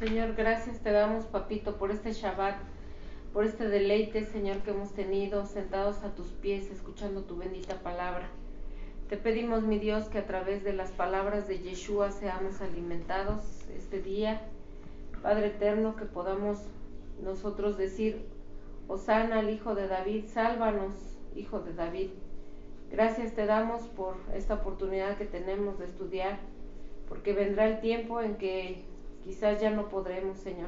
Señor, gracias te damos, papito, por este Shabbat, por este deleite, Señor, que hemos tenido sentados a tus pies, escuchando tu bendita palabra. Te pedimos, mi Dios, que a través de las palabras de Yeshua seamos alimentados este día. Padre eterno, que podamos nosotros decir: Hosana al Hijo de David, sálvanos, Hijo de David. Gracias te damos por esta oportunidad que tenemos de estudiar, porque vendrá el tiempo en que quizás ya no podremos, Señor.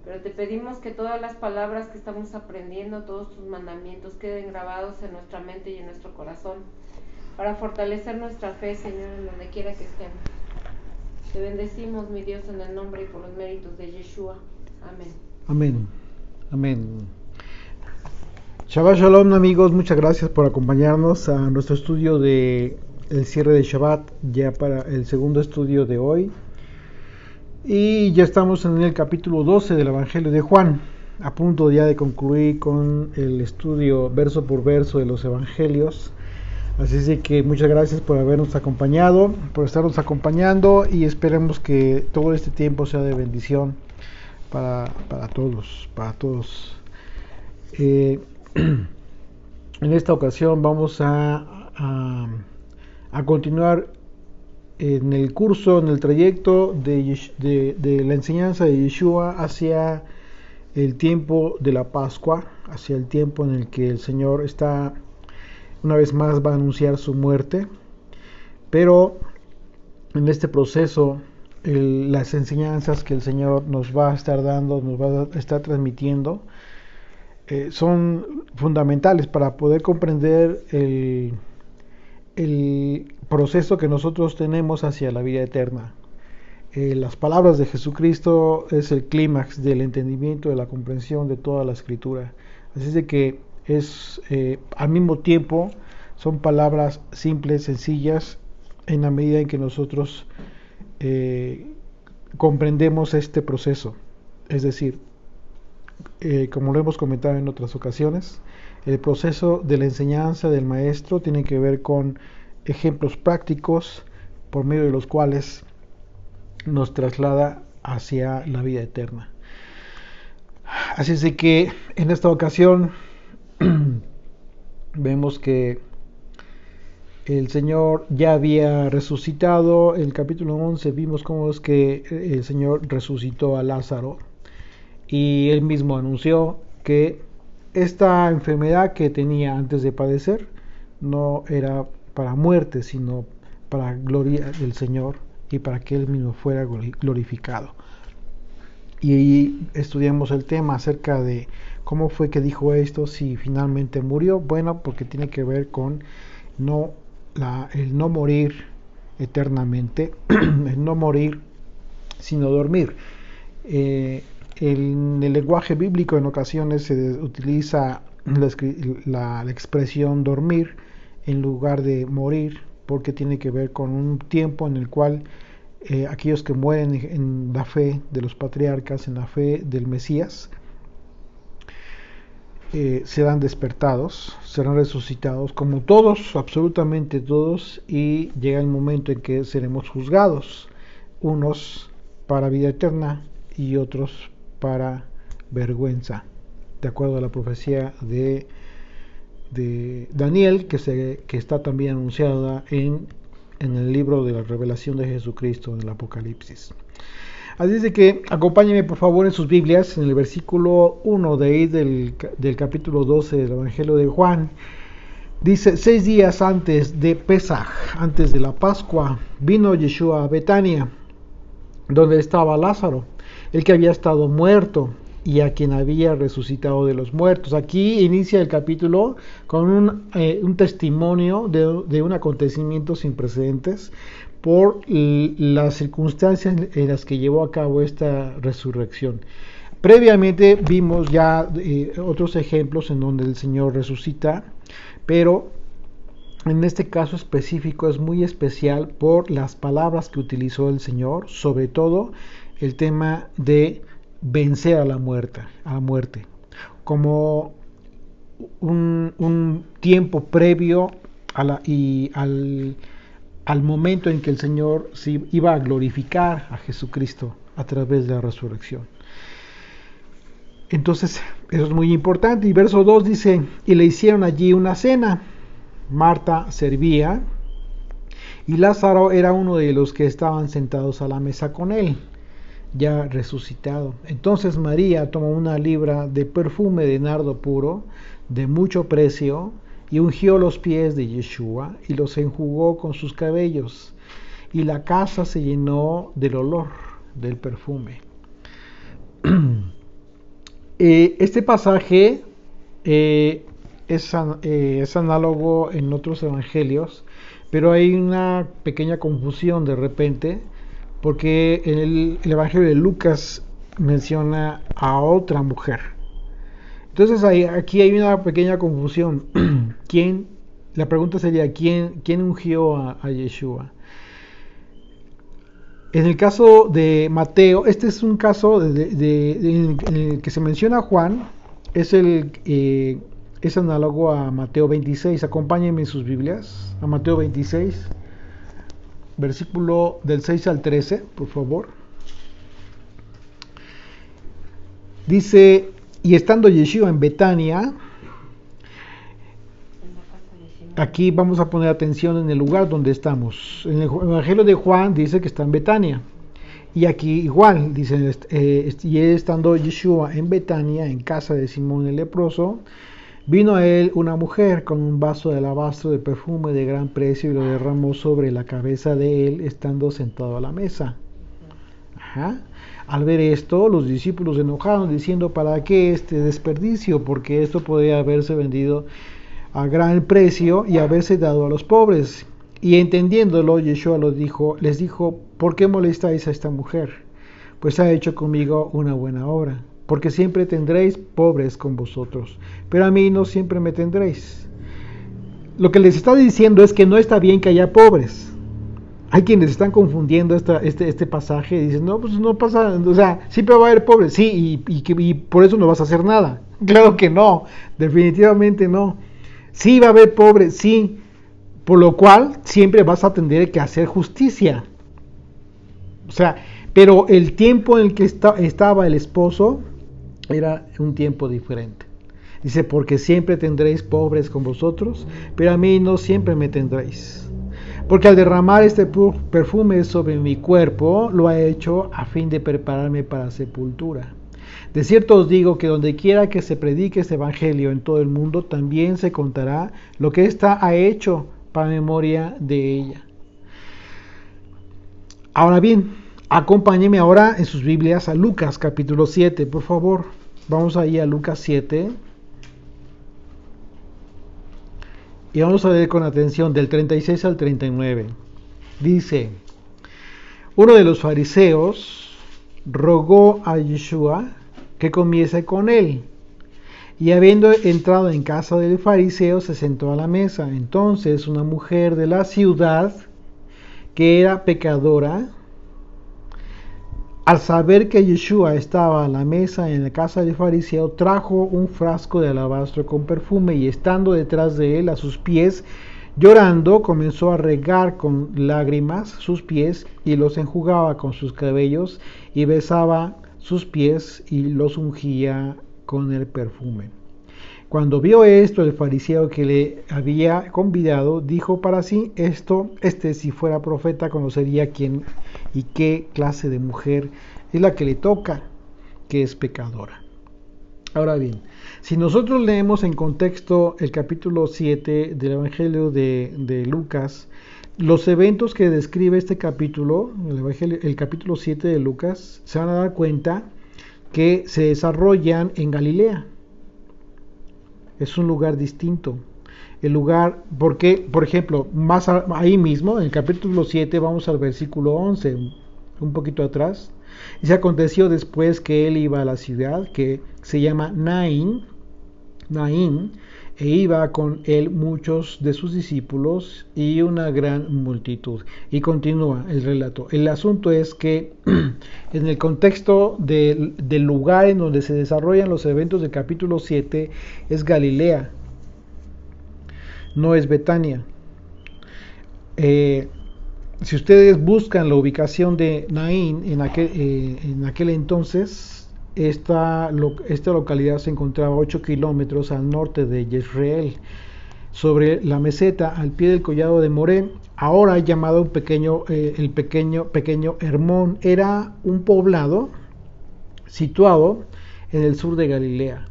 Pero te pedimos que todas las palabras que estamos aprendiendo, todos tus mandamientos, queden grabados en nuestra mente y en nuestro corazón, para fortalecer nuestra fe, Señor, en donde quiera que estemos. Te bendecimos, mi Dios, en el nombre y por los méritos de Yeshua. Amén. Amén. Amén. Shabbat Shalom, amigos, muchas gracias por acompañarnos a nuestro estudio de el cierre de Shabbat, ya para el segundo estudio de hoy. Y ya estamos en el capítulo 12 del Evangelio de Juan, a punto ya de concluir con el estudio verso por verso de los Evangelios. Así es de que muchas gracias por habernos acompañado, por estarnos acompañando, y esperemos que todo este tiempo sea de bendición para todos. En esta ocasión vamos a continuar en el curso, en el trayecto de la enseñanza de Yeshua hacia el tiempo de la Pascua, hacia el tiempo en el que el Señor está, una vez más, va a anunciar su muerte. Pero en este proceso, las enseñanzas que el Señor nos va a estar dando, nos va a estar transmitiendo, son fundamentales para poder comprender el proceso que nosotros tenemos hacia la vida eterna. Las palabras de Jesucristo es el clímax del entendimiento, de la comprensión de toda la Escritura. Así es de que al mismo tiempo son palabras simples, sencillas, en la medida en que nosotros comprendemos este proceso. Es decir, como lo hemos comentado en otras ocasiones, el proceso de la enseñanza del maestro tiene que ver con ejemplos prácticos por medio de los cuales nos traslada hacia la vida eterna. Así es de que en esta ocasión vemos que el Señor ya había resucitado. En el capítulo 11 vimos cómo es que el Señor resucitó a Lázaro, y él mismo anunció que esta enfermedad que tenía antes de padecer no era para muerte, sino para gloria del Señor y para que él mismo fuera glorificado. Y estudiamos el tema acerca de cómo fue que dijo esto, si finalmente murió. Bueno, porque tiene que ver con el no morir eternamente, el no morir sino dormir. En el lenguaje bíblico en ocasiones se utiliza la expresión dormir en lugar de morir, porque tiene que ver con un tiempo en el cual aquellos que mueren en la fe de los patriarcas, en la fe del Mesías, serán despertados, serán resucitados, como todos, absolutamente todos, y llega el momento en que seremos juzgados, unos para vida eterna y otros para vergüenza, de acuerdo a la profecía de Daniel, que está también anunciada en el libro de la revelación de Jesucristo, en el Apocalipsis. Así es de que acompáñenme por favor en sus Biblias, en el versículo 1 de ahí del capítulo 12 del Evangelio de Juan. Dice: 6 días antes de Pesaj, antes de la Pascua, vino Yeshua a Betania, donde estaba Lázaro, el que había estado muerto y a quien había resucitado de los muertos. Aquí inicia el capítulo con un testimonio de un acontecimiento sin precedentes por las circunstancias en las que llevó a cabo esta resurrección. Previamente vimos ya otros ejemplos en donde el Señor resucita, pero en este caso específico es muy especial por las palabras que utilizó el Señor, sobre todo el tema de vencer a la muerte, como un tiempo previo al momento en que el Señor iba a glorificar a Jesucristo, a través de la resurrección. Entonces, eso es muy importante. Y verso 2 dice, y le hicieron allí una cena. Marta servía y Lázaro era uno de los que estaban sentados a la mesa con él, ya resucitado. Entonces María tomó una libra de perfume de nardo puro, de mucho precio, y ungió los pies de Yeshua y los enjugó con sus cabellos, y la casa se llenó del olor del perfume. Este pasaje es análogo en otros evangelios, pero hay una pequeña confusión de repente, porque en el evangelio de Lucas menciona a otra mujer. Entonces aquí hay una pequeña confusión. La pregunta sería, ¿quién ungió a Yeshua? En el caso de Mateo, este es un caso en el que se menciona a Juan, es análogo a Mateo 26. Acompáñenme en sus Biblias, a Mateo 26, versículo del 6 al 13, por favor. Dice, y estando Yeshua en Betania, aquí vamos a poner atención en el lugar donde estamos. En el Evangelio de Juan dice que está en Betania. Y aquí igual, dice, y estando Yeshua en Betania, en casa de Simón el leproso, vino a él una mujer con un vaso de alabastro de perfume de gran precio y lo derramó sobre la cabeza de él, estando sentado a la mesa. Ajá. Al ver esto, los discípulos se enojaron, diciendo, ¿para qué este desperdicio? Porque esto podría haberse vendido a gran precio y haberse dado a los pobres. Y entendiéndolo, Yeshua les dijo, ¿por qué molestáis a esta mujer? Pues ha hecho conmigo una buena obra, porque siempre tendréis pobres con vosotros, pero a mí no siempre me tendréis. Lo que les está diciendo es que no está bien que haya pobres. Hay quienes están confundiendo este pasaje y dicen, no, pues no pasa, o sea, siempre va a haber pobres, sí, y por eso no vas a hacer nada. Claro que no, definitivamente no. Sí va a haber pobres, sí, por lo cual siempre vas a tener que hacer justicia. O sea, pero el tiempo en el que estaba el esposo era un tiempo diferente. Dice, porque siempre tendréis pobres con vosotros, pero a mí no siempre me tendréis. Porque al derramar este perfume sobre mi cuerpo, lo ha hecho a fin de prepararme para sepultura. De cierto os digo que donde quiera que se predique este evangelio en todo el mundo, también se contará lo que ésta ha hecho para memoria de ella. Ahora bien, acompáñenme ahora en sus Biblias a Lucas capítulo 7, por favor. Vamos ahí a Lucas 7. Y vamos a leer con atención del 36 al 39. Dice, uno de los fariseos rogó a Yeshua que comiese con él. Y habiendo entrado en casa del fariseo, se sentó a la mesa. Entonces una mujer de la ciudad, que era pecadora, al saber que Yeshua estaba a la mesa en la casa del fariseo, trajo un frasco de alabastro con perfume y estando detrás de él a sus pies, llorando, comenzó a regar con lágrimas sus pies y los enjugaba con sus cabellos y besaba sus pies y los ungía con el perfume. Cuando vio esto, el fariseo que le había convidado dijo para sí, si fuera profeta conocería quién y qué clase de mujer es la que le toca, que es pecadora. Ahora bien, si nosotros leemos en contexto el capítulo 7 del Evangelio de Lucas, los eventos que describe este capítulo, el capítulo 7 de Lucas, se van a dar cuenta que se desarrollan en Galilea. Es un lugar distinto. El lugar, porque, por ejemplo, más ahí mismo, en el capítulo 7, vamos al versículo 11, un poquito atrás. Y se aconteció después que él iba a la ciudad, que se llama Naín, e iba con él muchos de sus discípulos y una gran multitud. Y continúa el relato. El asunto es que en el contexto del lugar en donde se desarrollan los eventos del capítulo 7 es Galilea, no es Betania. si ustedes buscan la ubicación de Naín en aquel entonces, esta localidad se encontraba 8 kilómetros al norte de Jezreel, sobre la meseta al pie del collado de Moré, ahora llamado el pequeño Hermón. Era un poblado situado en el sur de Galilea,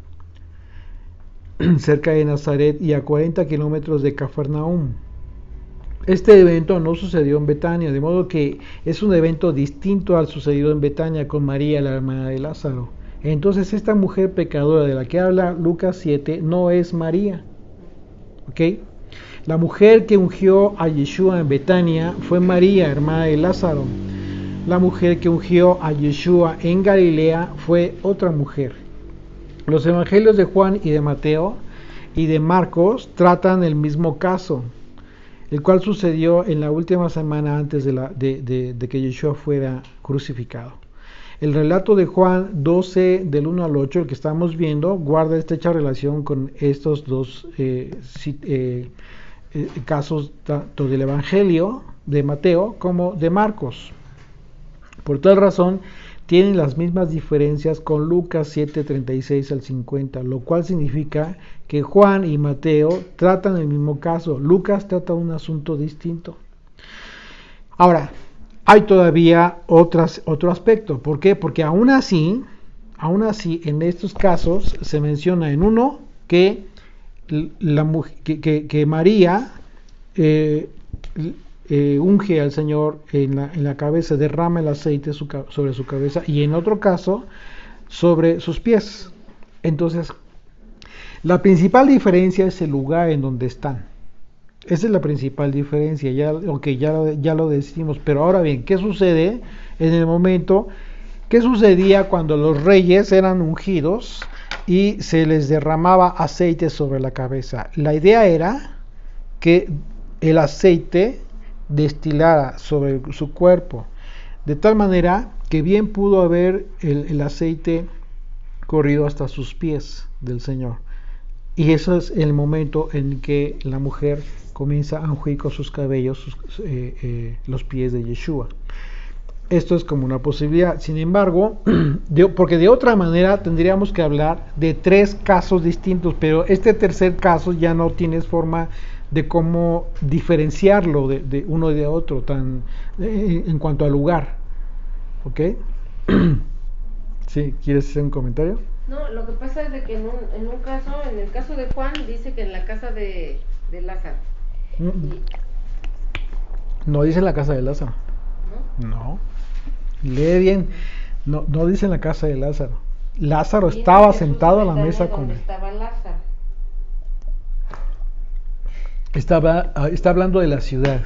cerca de Nazaret y a 40 kilómetros de Cafarnaúm. Este evento no sucedió en Betania, de modo que es un evento distinto al sucedido en Betania con María, la hermana de Lázaro. Entonces esta mujer pecadora de la que habla Lucas 7 no es María. ¿Okay? La mujer que ungió a Yeshua en Betania fue María, hermana de Lázaro. La mujer que ungió a Yeshua en Galilea fue otra mujer. Los evangelios de Juan y de Mateo y de Marcos tratan el mismo caso, el cual sucedió en la última semana antes de que Yeshua fuera crucificado. El relato de Juan 12, del 1 al 8, el que estamos viendo, guarda estrecha relación con estos dos casos, tanto del Evangelio de Mateo como de Marcos. Por tal razón, tienen las mismas diferencias con Lucas 7, 36 al 50, lo cual significa que Juan y Mateo tratan el mismo caso. Lucas trata un asunto distinto. Ahora, hay todavía otro aspecto. ¿Por qué? Porque aún así, en estos casos se menciona en uno que María unge al Señor en la cabeza, derrama el aceite sobre su cabeza, y en otro caso sobre sus pies. Entonces, la principal diferencia es el lugar en donde están. Esa es la principal diferencia, ya lo decimos. Pero ahora bien, ¿qué sucede en el momento? ¿Qué sucedía cuando los reyes eran ungidos y se les derramaba aceite sobre la cabeza? La idea era que el aceite destilara sobre su cuerpo, de tal manera que bien pudo haber el aceite corrido hasta sus pies del Señor. Y ese es el momento en que la mujer comienza a ungir con sus cabellos los pies de Yeshua. Esto es como una posibilidad. Sin embargo, porque de otra manera tendríamos que hablar de 3 casos distintos, pero este tercer caso ya no tienes forma de cómo diferenciarlo de uno y de otro en cuanto al lugar. ¿Ok? ¿Sí? ¿Quieres hacer un comentario? No, lo que pasa es de que en el caso de Juan, dice que en la casa de Lázaro. No dice en la casa de Lázaro. No. Lee bien. No dice en la casa de Lázaro. Lázaro estaba sentado a la mesa con él. Estaba Lázaro. Está hablando de la ciudad,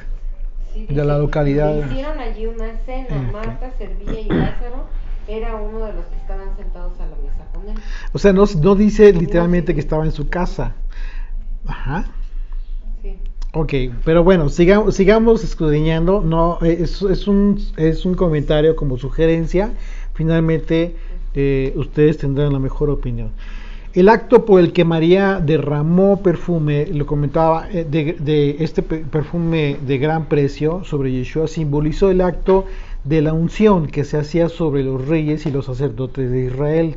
sí, de la localidad. Hicieron allí una cena. Marta servía y Lázaro era uno de los que estaban sentados a la mesa con él. O sea, no dice literalmente que estaba en su casa. Ajá. Sí. Ok, pero bueno, sigamos escudriñando. No, es un comentario como sugerencia. Finalmente, ustedes tendrán la mejor opinión. El acto por el que María derramó perfume, lo comentaba, de este perfume de gran precio sobre Yeshua, simbolizó el acto de la unción que se hacía sobre los reyes y los sacerdotes de Israel.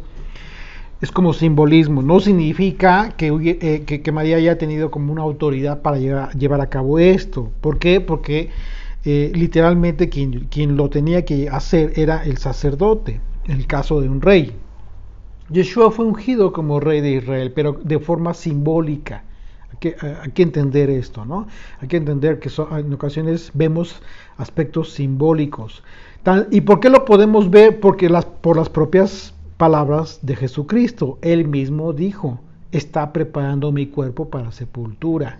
Es como simbolismo, no significa que María haya tenido como una autoridad para llevar a cabo esto. ¿Por qué? Porque literalmente quien lo tenía que hacer era el sacerdote, en el caso de un rey. Yeshua fue ungido como rey de Israel, pero de forma simbólica. Hay que entender esto, ¿no? Hay que entender que en ocasiones vemos aspectos simbólicos. ¿Y por qué lo podemos ver? Porque por las propias palabras de Jesucristo. Él mismo dijo: está preparando mi cuerpo para sepultura.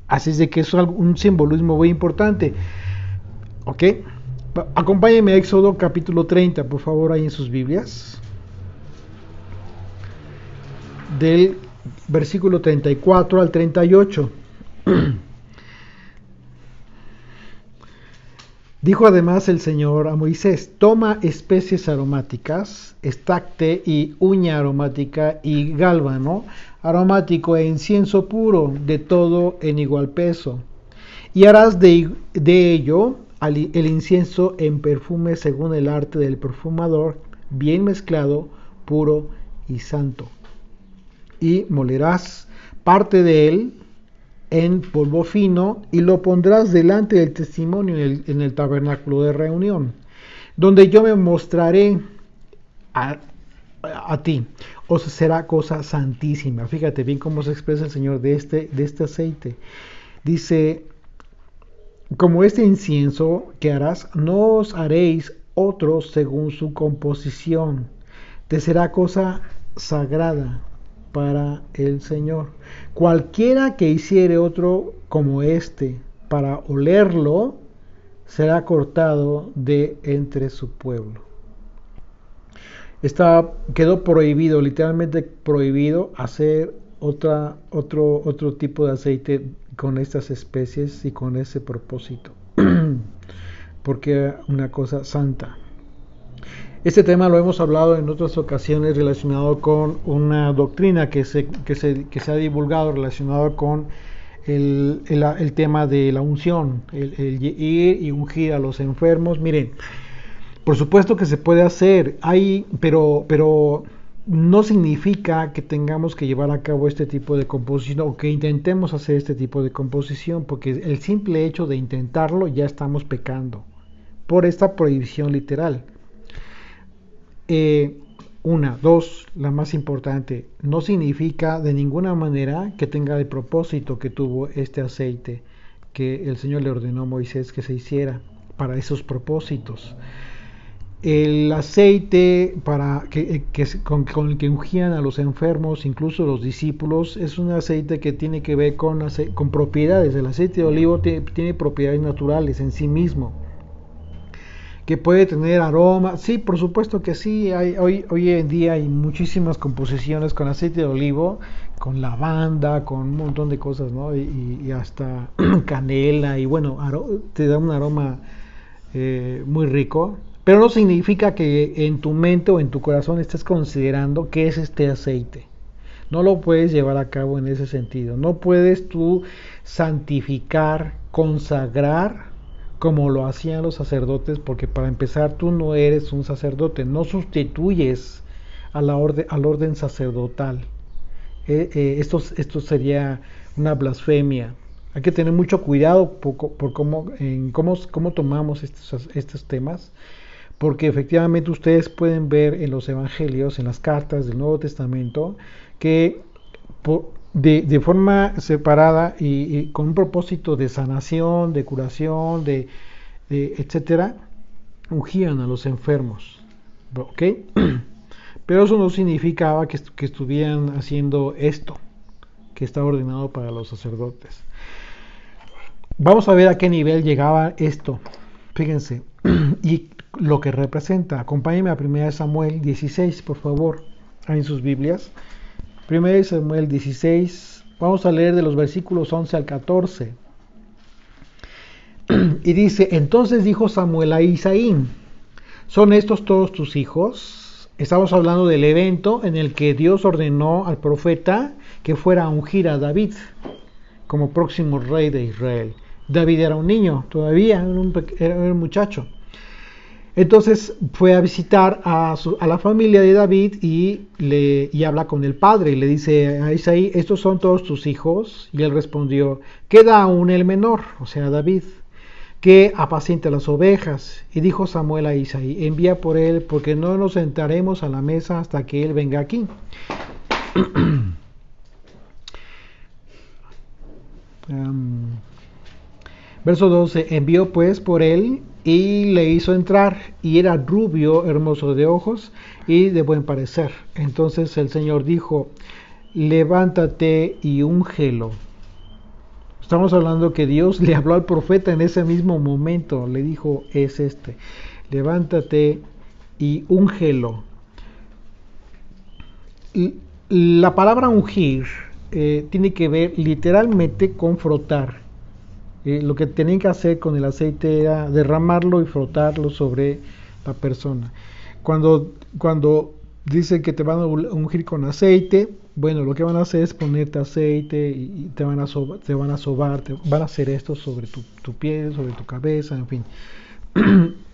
Así es de que eso es un simbolismo muy importante. ¿Ok? Acompáñenme a Éxodo capítulo 30, por favor, ahí en sus Biblias. Del versículo 34 al 38. Dijo además el Señor a Moisés: toma especies aromáticas, estacte y uña aromática y gálbano aromático e incienso puro, de todo en igual peso, y harás de ello el incienso en perfume según el arte del perfumador, bien mezclado, puro y santo. Y molerás parte de él en polvo fino y lo pondrás delante del testimonio en el tabernáculo de reunión, donde yo me mostraré a ti. Os será cosa santísima. Fíjate bien cómo se expresa el Señor de este aceite. Dice: como este incienso que harás, no os haréis otro según su composición. Te será cosa sagrada para el Señor. Cualquiera que hiciere otro como este para olerlo, será cortado de entre su pueblo. Quedó prohibido, literalmente prohibido, hacer otro tipo de aceite con estas especies y con ese propósito, porque era una cosa santa. Este tema lo hemos hablado en otras ocasiones relacionado con una doctrina que se ha divulgado relacionado con el tema de la unción, el ir y ungir a los enfermos. Miren, por supuesto que se puede hacer, pero no significa que tengamos que llevar a cabo este tipo de composición o que intentemos hacer este tipo de composición, porque el simple hecho de intentarlo ya estamos pecando por esta prohibición literal. Dos, la más importante, no significa de ninguna manera que tenga el propósito que tuvo este aceite que el Señor le ordenó a Moisés que se hiciera para esos propósitos. El aceite con el que ungían a los enfermos, incluso los discípulos, es un aceite que tiene que ver con propiedades. El aceite de olivo tiene propiedades naturales en sí mismo, que puede tener aroma. Sí, por supuesto que sí. Hoy en día hay muchísimas composiciones con aceite de olivo, con lavanda, con un montón de cosas, ¿no? Y hasta canela, y bueno, te da un aroma muy rico. Pero no significa que en tu mente o en tu corazón estés considerando qué es este aceite. No lo puedes llevar a cabo en ese sentido. No puedes tú santificar, consagrar como lo hacían los sacerdotes, porque para empezar tú no eres un sacerdote, no sustituyes al orden sacerdotal. Esto sería una blasfemia. Hay que tener mucho cuidado por cómo tomamos estos temas, porque efectivamente ustedes pueden ver en los evangelios, en las cartas del Nuevo Testamento, que de forma separada y con un propósito de sanación, de curación, de etcétera, ungían a los enfermos, ¿ok? Pero eso no significaba que estuvieran haciendo esto que está ordenado para los sacerdotes. Vamos a ver a qué nivel llegaba esto. Fíjense, y lo que representa. Acompáñenme a 1 Samuel 16, por favor, en sus Biblias. 1 Samuel 16, vamos a leer de los versículos 11 al 14. Y dice: entonces dijo Samuel a Isaí: ¿son estos todos tus hijos? Estamos hablando del evento en el que Dios ordenó al profeta que fuera a ungir a David como próximo rey de Israel. David era un niño todavía, era un muchacho. Entonces fue a visitar a la familia de David y habla con el padre y le dice a Isaí: ¿estos son todos tus hijos? Y él respondió: queda aún el menor, o sea David, que apaciente las ovejas. Y dijo Samuel a Isaí: envía por él, porque no nos sentaremos a la mesa hasta que él venga aquí. Verso 12: envió pues por él y le hizo entrar, y era rubio, hermoso de ojos y de buen parecer. Entonces el Señor dijo: levántate y úngelo. Estamos hablando que Dios le habló al profeta en ese mismo momento, le dijo: levántate y úngelo. La palabra ungir tiene que ver literalmente con frotar. Lo que tenían que hacer con el aceite era derramarlo y frotarlo sobre la persona. Cuando dice que te van a ungir con aceite, bueno, lo que van a hacer es ponerte aceite y te van a sobar, te van a hacer esto sobre tu piel, sobre tu cabeza, en fin.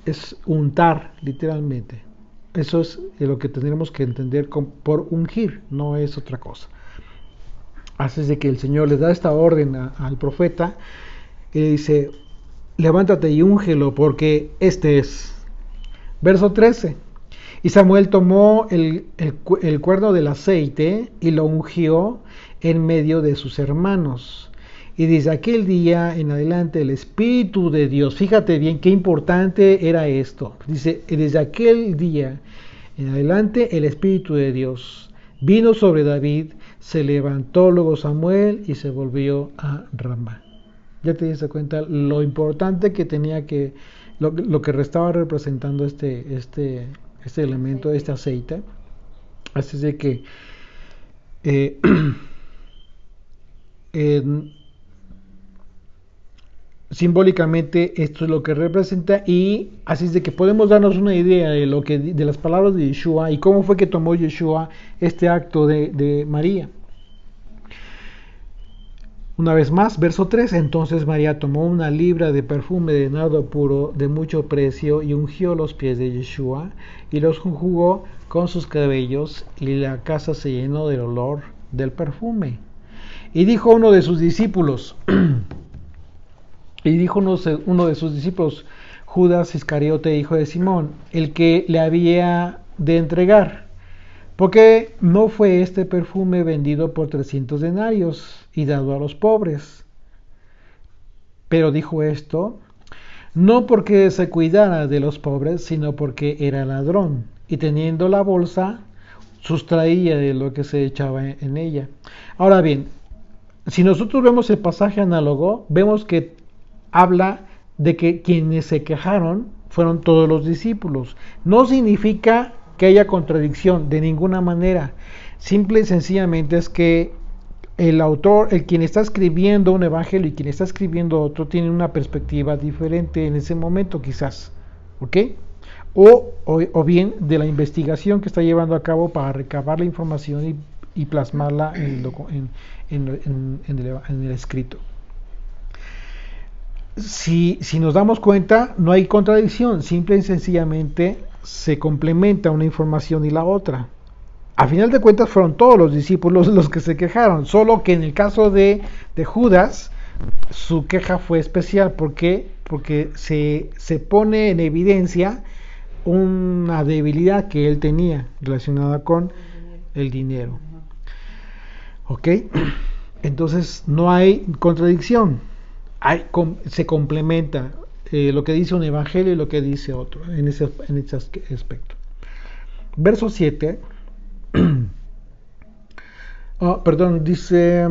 Es untar, literalmente. Eso es lo que tendremos que entender por ungir, no es otra cosa. Así es de que el Señor le da esta orden al profeta y le dice, levántate y úngelo porque este es. Verso 13. Y Samuel tomó el cuerno del aceite y lo ungió en medio de sus hermanos. Y desde aquel día en adelante el Espíritu de Dios, fíjate bien qué importante era esto. Dice, desde aquel día en adelante el Espíritu de Dios vino sobre David, se levantó luego Samuel y se volvió a Ramá. Ya te diste cuenta lo importante que tenía que, lo que estaba representando este elemento, este aceite. Así es de que simbólicamente esto es lo que representa, y así es de que podemos darnos una idea de las palabras de Yeshua y cómo fue que tomó Yeshua este acto de María. Una vez más, verso 3, entonces María tomó una libra de perfume de nardo puro de mucho precio y ungió los pies de Yeshua y los enjugó con sus cabellos, y la casa se llenó del olor del perfume. Y dijo uno de sus discípulos, Judas Iscariote, hijo de Simón, el que le había de entregar, ¿por qué no fue este perfume vendido por 300 denarios y dado a los pobres? Pero dijo esto no porque se cuidara de los pobres, sino porque era ladrón, y teniendo la bolsa sustraía de lo que se echaba en ella. Ahora bien, si nosotros vemos el pasaje análogo, vemos que habla de que quienes se quejaron fueron todos los discípulos. No significa que haya contradicción de ninguna manera. Simple y sencillamente es que el autor, el quien está escribiendo un evangelio y quien está escribiendo otro, tiene una perspectiva diferente en ese momento, quizás, ¿ok? O bien de la investigación que está llevando a cabo para recabar la información y plasmarla en el escrito. Si nos damos cuenta, no hay contradicción, simple y sencillamente se complementa una información y la otra. A final de cuentas fueron todos los discípulos los que se quejaron, solo que en el caso de Judas, su queja fue especial. ¿Por qué? Porque se pone en evidencia una debilidad que él tenía relacionada con el dinero. ¿Ok? Entonces no hay contradicción. Se complementa lo que dice un evangelio y lo que dice otro en ese aspecto. Verso 7. Dice,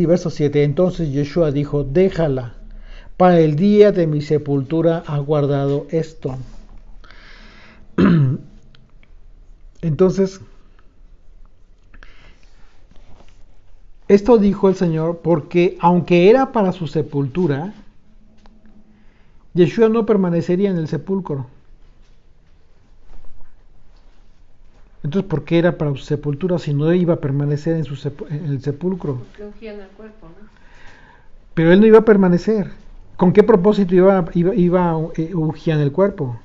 verso 7. Entonces Yeshua dijo, déjala, para el día de mi sepultura ha guardado esto. Entonces, esto dijo el Señor porque aunque era para su sepultura, Yeshua no permanecería en el sepulcro. Entonces, ¿por qué era para su sepultura si no iba a permanecer en el sepulcro? Porque ungían el cuerpo, ¿no? Pero él no iba a permanecer. ¿Con qué propósito iba a ungir el cuerpo?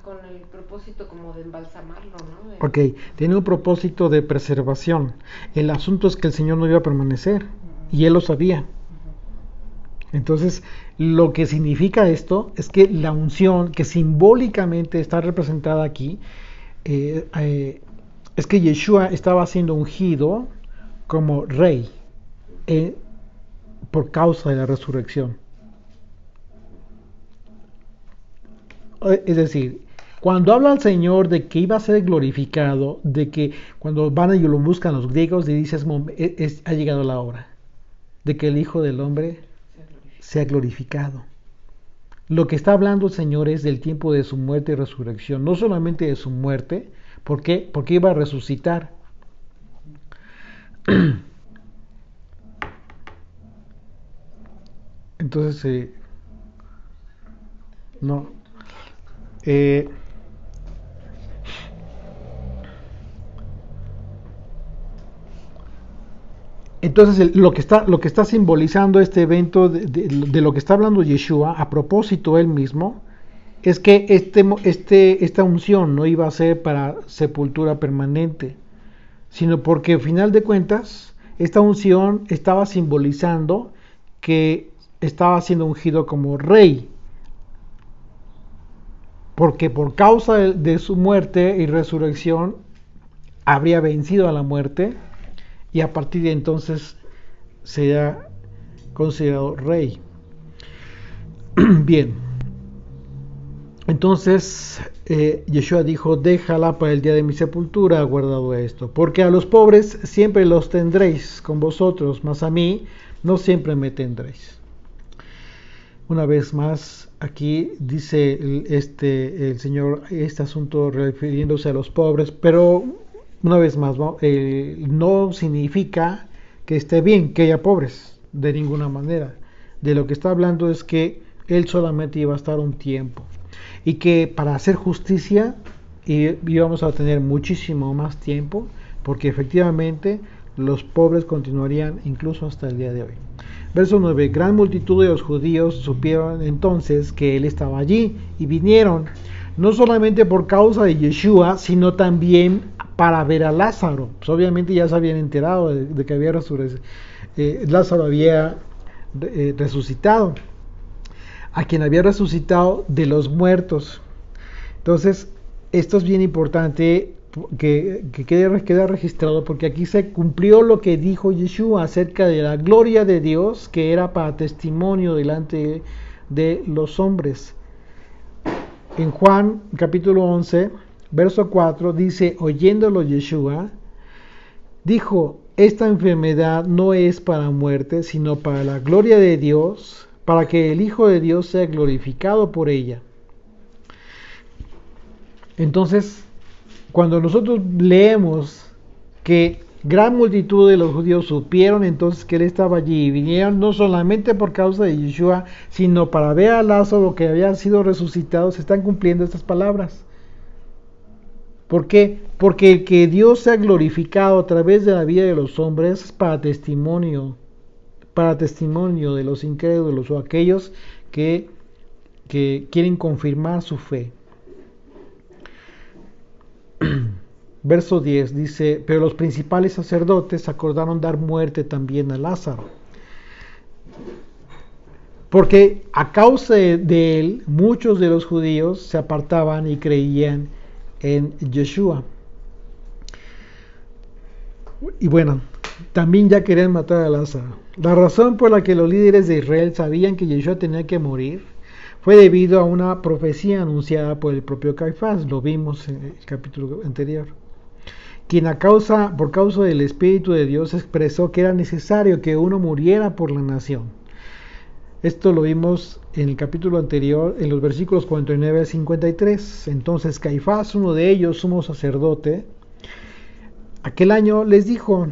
Con el propósito como de embalsamarlo, ¿no? Ok, tiene un propósito de preservación. El asunto es que el Señor no iba a permanecer, y él lo sabía. Entonces, lo que significa esto es que la unción, que simbólicamente está representada aquí, es que Yeshua estaba siendo ungido como rey por causa de la resurrección. Es decir, cuando habla el Señor de que iba a ser glorificado, de que cuando van y lo buscan los griegos, le dice, ha llegado la hora de que el Hijo del Hombre sea glorificado. Lo que está hablando el Señor es del tiempo de su muerte y resurrección, no solamente de su muerte. ¿Por qué? Porque iba a resucitar. Entonces, no. Entonces lo que está simbolizando este evento de lo que está hablando Yeshua, a propósito él mismo, es que esta unción no iba a ser para sepultura permanente, sino porque al final de cuentas esta unción estaba simbolizando que estaba siendo ungido como rey, porque por causa de su muerte y resurrección habría vencido a la muerte, y a partir de entonces será considerado rey. Bien, entonces Yeshua dijo: déjala para el día de mi sepultura, guardado esto, porque a los pobres siempre los tendréis con vosotros, mas a mí no siempre me tendréis. Una vez más, aquí dice el Señor este asunto refiriéndose a los pobres, pero una vez más, no significa que esté bien que haya pobres, de ninguna manera. De lo que está hablando es que Él solamente iba a estar un tiempo, y que para hacer justicia íbamos a tener muchísimo más tiempo, porque efectivamente los pobres continuarían incluso hasta el día de hoy. Verso 9: gran multitud de los judíos supieron entonces que Él estaba allí, y vinieron, no solamente por causa de Yeshua, sino también para ver a Lázaro. Pues obviamente ya se habían enterado de que había Lázaro había resucitado, a quien había resucitado de los muertos. Entonces, esto es bien importante que quede registrado, porque aquí se cumplió lo que dijo Yeshua acerca de la gloria de Dios, que era para testimonio delante de los hombres. En Juan capítulo 11, verso 4 dice: oyéndolo Yeshua, dijo: esta enfermedad no es para muerte, sino para la gloria de Dios, para que el Hijo de Dios sea glorificado por ella. Entonces, cuando nosotros leemos que gran multitud de los judíos supieron entonces que Él estaba allí, y vinieron no solamente por causa de Yeshua, sino para ver a Lázaro que había sido resucitado, se están cumpliendo estas palabras. ¿Por qué? Porque el que Dios sea glorificado a través de la vida de los hombres es para testimonio de los incrédulos o aquellos que quieren confirmar su fe. Verso 10 dice: pero los principales sacerdotes acordaron dar muerte también a Lázaro, porque a causa de él muchos de los judíos se apartaban y creían en Yeshua. Y bueno, también ya querían matar a Lázaro. La razón por la que los líderes de Israel sabían que Yeshua tenía que morir fue debido a una profecía anunciada por el propio Caifás. Lo vimos en el capítulo anterior, quien por causa del Espíritu de Dios expresó que era necesario que uno muriera por la nación. Esto lo vimos en el capítulo anterior, en los versículos 49 a 53. Entonces Caifás, uno de ellos, sumo sacerdote, aquel año les dijo: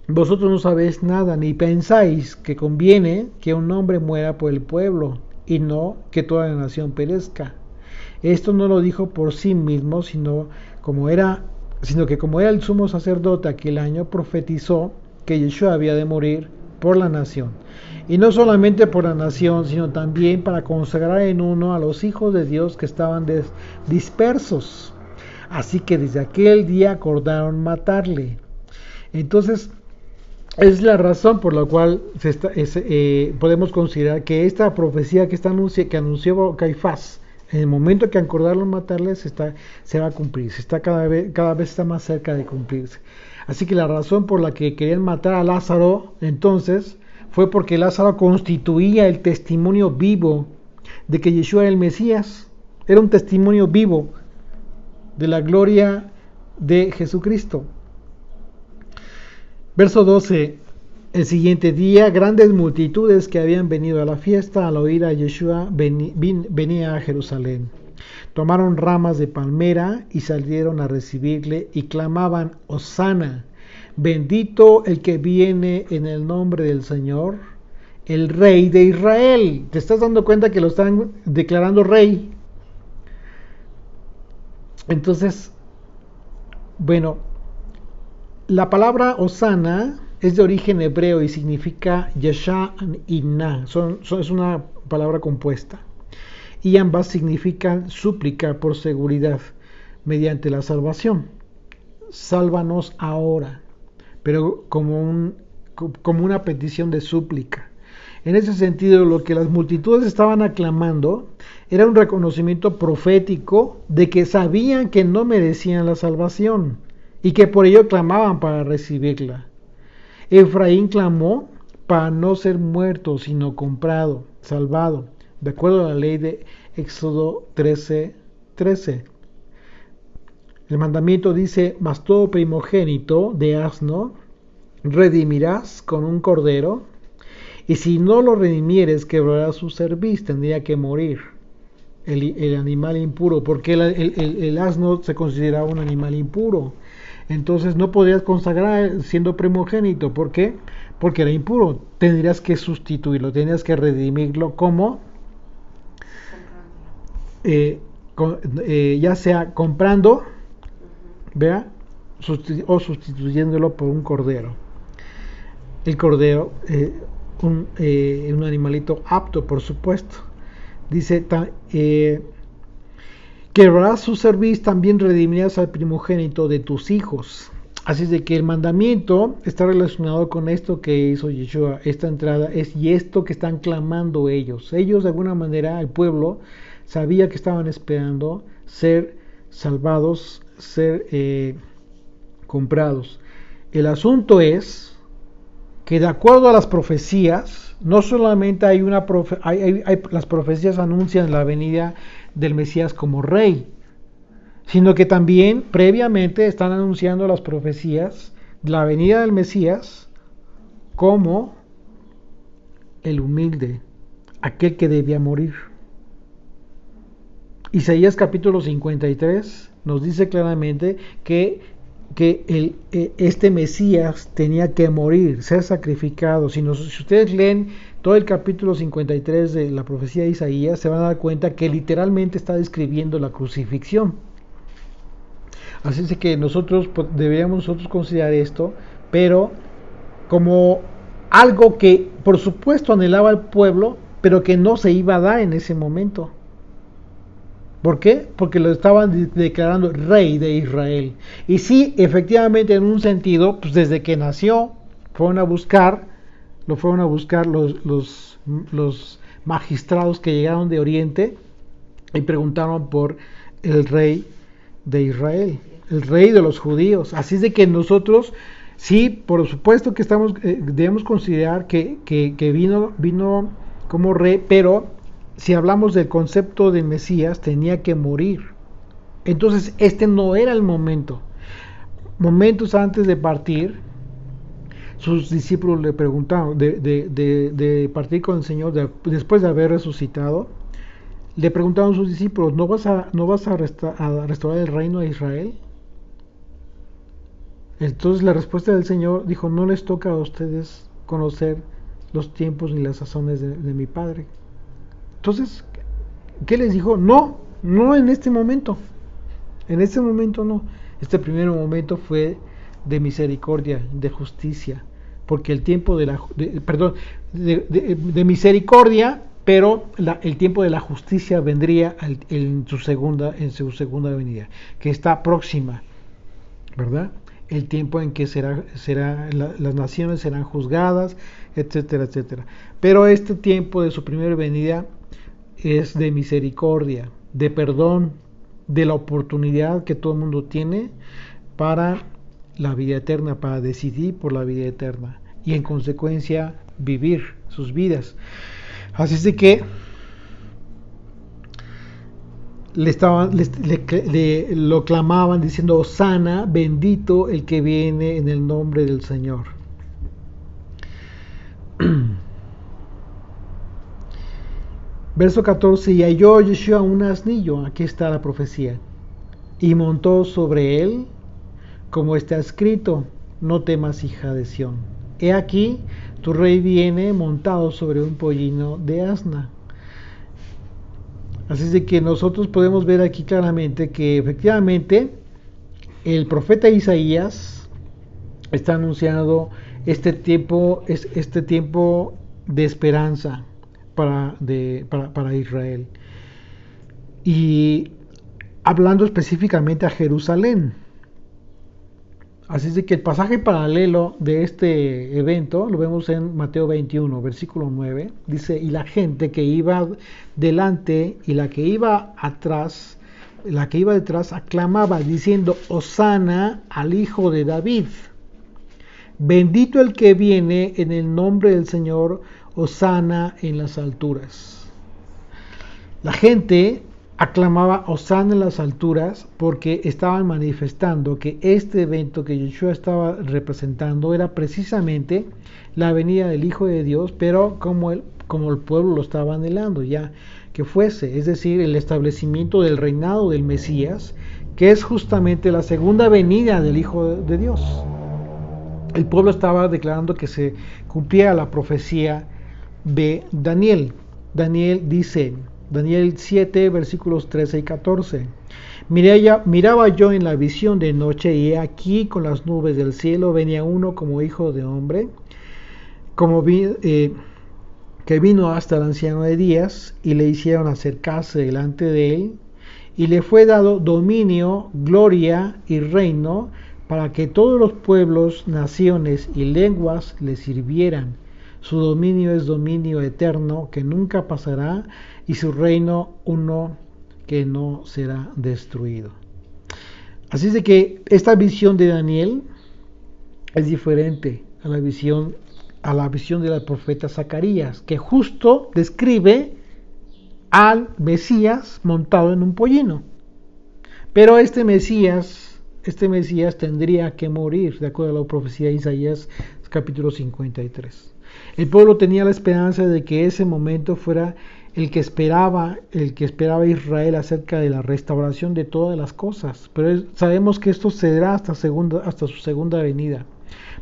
vosotros no sabéis nada, ni pensáis que conviene que un hombre muera por el pueblo, y no que toda la nación perezca. Esto no lo dijo por sí mismo, sino que como era el sumo sacerdote aquel año, profetizó que Yeshua había de morir por la nación. Y no solamente por la nación, sino también para consagrar en uno a los hijos de Dios que estaban dispersos. Así que desde aquel día acordaron matarle. Entonces, es la razón por la cual podemos considerar que esta profecía que anunció Caifás, en el momento que acordaron matarle, se va a cumplir, cada vez está más cerca de cumplirse. Así que la razón por la que querían matar a Lázaro entonces fue porque Lázaro constituía el testimonio vivo de que Yeshua era el Mesías. Era un testimonio vivo de la gloria de Jesucristo. Verso 12: el siguiente día, grandes multitudes que habían venido a la fiesta al oír a Yeshua venía a Jerusalén. Tomaron ramas de palmera y salieron a recibirle y clamaban: Hosana, bendito el que viene en el nombre del Señor, el Rey de Israel. ¿Te estás dando cuenta que lo están declarando rey? Entonces, bueno, la palabra Hosana es de origen hebreo y significa Yasha y Na. Es una palabra compuesta. Y ambas significan súplica por seguridad mediante la salvación. Sálvanos ahora, pero como una petición de súplica. En ese sentido, lo que las multitudes estaban aclamando era un reconocimiento profético de que sabían que no merecían la salvación y que por ello clamaban para recibirla. Efraín clamó para no ser muerto, sino comprado, salvado, de acuerdo a la ley de Éxodo 13:13. El mandamiento dice: mas todo primogénito de asno redimirás con un cordero, y si no lo redimieres, quebrarás su cerviz, tendría que morir el animal impuro, porque el asno se consideraba un animal impuro. Entonces no podías consagrar siendo primogénito. ¿Por qué? Porque era impuro. Tendrías que sustituirlo, tendrías que redimirlo como ya sea comprando, ¿vea? O sustituyéndolo por un cordero. El cordero, un animalito apto, por supuesto. Dice, quebrarás su cerviz, también redimirás al primogénito de tus hijos. Así es de que el mandamiento está relacionado con esto que hizo Yeshua, esta entrada, y esto que están clamando ellos. Ellos, de alguna manera, el pueblo sabía que estaban esperando ser salvados, ser comprados. El asunto es que, de acuerdo a las profecías, no solamente hay las profecías anuncian la venida del Mesías como rey, sino que también previamente están anunciando las profecías la venida del Mesías como el humilde, aquel que debía morir. Isaías capítulo 53 nos dice claramente que este Mesías tenía que morir, ser sacrificado. Si ustedes leen todo el capítulo 53 de la profecía de Isaías, se van a dar cuenta que literalmente está describiendo la crucifixión. Así es que deberíamos considerar esto, pero como algo que por supuesto anhelaba el pueblo, pero que no se iba a dar en ese momento. ¿Por qué? Porque lo estaban declarando rey de Israel. Y sí, efectivamente, en un sentido, pues desde que nació, lo fueron a buscar los magistrados que llegaron de Oriente y preguntaron por el rey de Israel, el rey de los judíos. Así es de que nosotros, sí, por supuesto que debemos considerar que vino como rey, pero si hablamos del concepto de Mesías, tenía que morir. Entonces, este no era el momento. Momentos antes de partir, sus discípulos le preguntaron, de partir con el Señor, después de haber resucitado, le preguntaron a sus discípulos: ¿no vas a restaurar el reino de Israel? Entonces la respuesta del Señor dijo: no les toca a ustedes conocer los tiempos ni las sazones de mi Padre. Entonces, ¿qué les dijo? No en este momento. En este momento no. Este primer momento fue de misericordia, de justicia, porque el tiempo de misericordia, pero el tiempo de la justicia vendría en su segunda venida, que está próxima, ¿verdad? El tiempo en que las naciones serán juzgadas, etcétera, etcétera. Pero este tiempo de su primera venida es de misericordia, de perdón, de la oportunidad que todo el mundo tiene para la vida eterna, para decidir por la vida eterna y en consecuencia vivir sus vidas. Así es de que lo clamaban diciendo: Hosana, bendito el que viene en el nombre del Señor. Verso 14: y halló Yeshua un asnillo, aquí está la profecía, y montó sobre él, como está escrito: no temas, hija de Sión, he aquí tu rey viene montado sobre un pollino de asna. Así es de que nosotros podemos ver aquí claramente que efectivamente el profeta Isaías está anunciando este tiempo de esperanza para Israel. Y hablando específicamente a Jerusalén. Así es de que el pasaje paralelo de este evento lo vemos en Mateo 21, versículo 9. Dice, y la gente que iba delante y la que iba detrás aclamaba diciendo, Hosana al Hijo de David. Bendito el que viene en el nombre del Señor, Hosana en las alturas. La gente aclamaba Hosana en las alturas porque estaban manifestando que este evento que Yeshua estaba representando era precisamente la venida del Hijo de Dios, pero como el pueblo lo estaba anhelando ya que fuese, es decir, el establecimiento del reinado del Mesías, que es justamente la segunda venida del Hijo de Dios. El pueblo estaba declarando que se cumplía la profecía de Daniel. Daniel dice, Daniel 7, versículos 13 y 14. Miraba yo en la visión de noche y he aquí con las nubes del cielo venía uno como hijo de hombre, que vino hasta el anciano de días y le hicieron acercarse delante de él y le fue dado dominio, gloria y reino para que todos los pueblos, naciones y lenguas le sirvieran. Su dominio es dominio eterno que nunca pasará y su reino uno que no será destruido. Así es de que esta visión de Daniel es diferente a la visión del profeta Zacarías, que justo describe al Mesías montado en un pollino. Pero este Mesías tendría que morir, de acuerdo a la profecía de Isaías capítulo 53. El pueblo tenía la esperanza de que ese momento fuera el que esperaba Israel acerca de la restauración de todas las cosas. Pero sabemos que esto se dará hasta su segunda venida.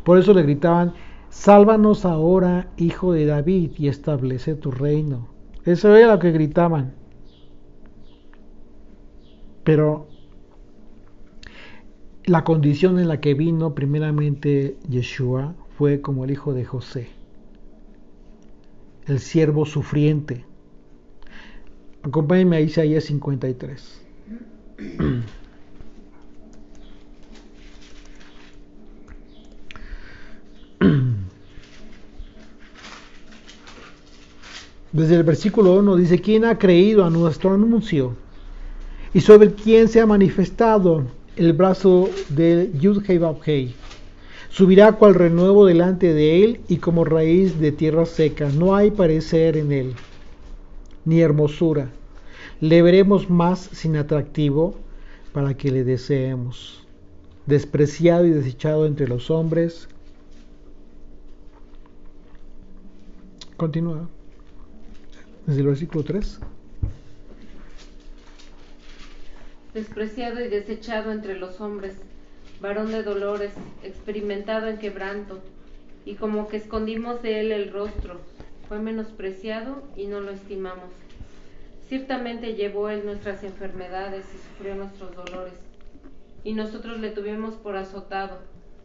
Por eso le gritaban, sálvanos ahora, Hijo de David, y establece tu reino. Eso era lo que gritaban. Pero la condición en la que vino primeramente Yeshua fue como el hijo de José, el siervo sufriente. Acompáñenme a Isaías 53. Desde el versículo 1 dice, ¿quién ha creído a nuestro anuncio? Y sobre quién se ha manifestado el brazo del Yud-Hei Vav-Hei. Subirá cual renuevo delante de él y como raíz de tierra seca. No hay parecer en él, ni hermosura. Le veremos más sin atractivo para que le deseemos. Despreciado y desechado entre los hombres. Continúa. Desde el versículo 3. Despreciado y desechado entre los hombres, varón de dolores, experimentado en quebranto, y como que escondimos de él el rostro, fue menospreciado y no lo estimamos. Ciertamente llevó él nuestras enfermedades y sufrió nuestros dolores, y nosotros le tuvimos por azotado,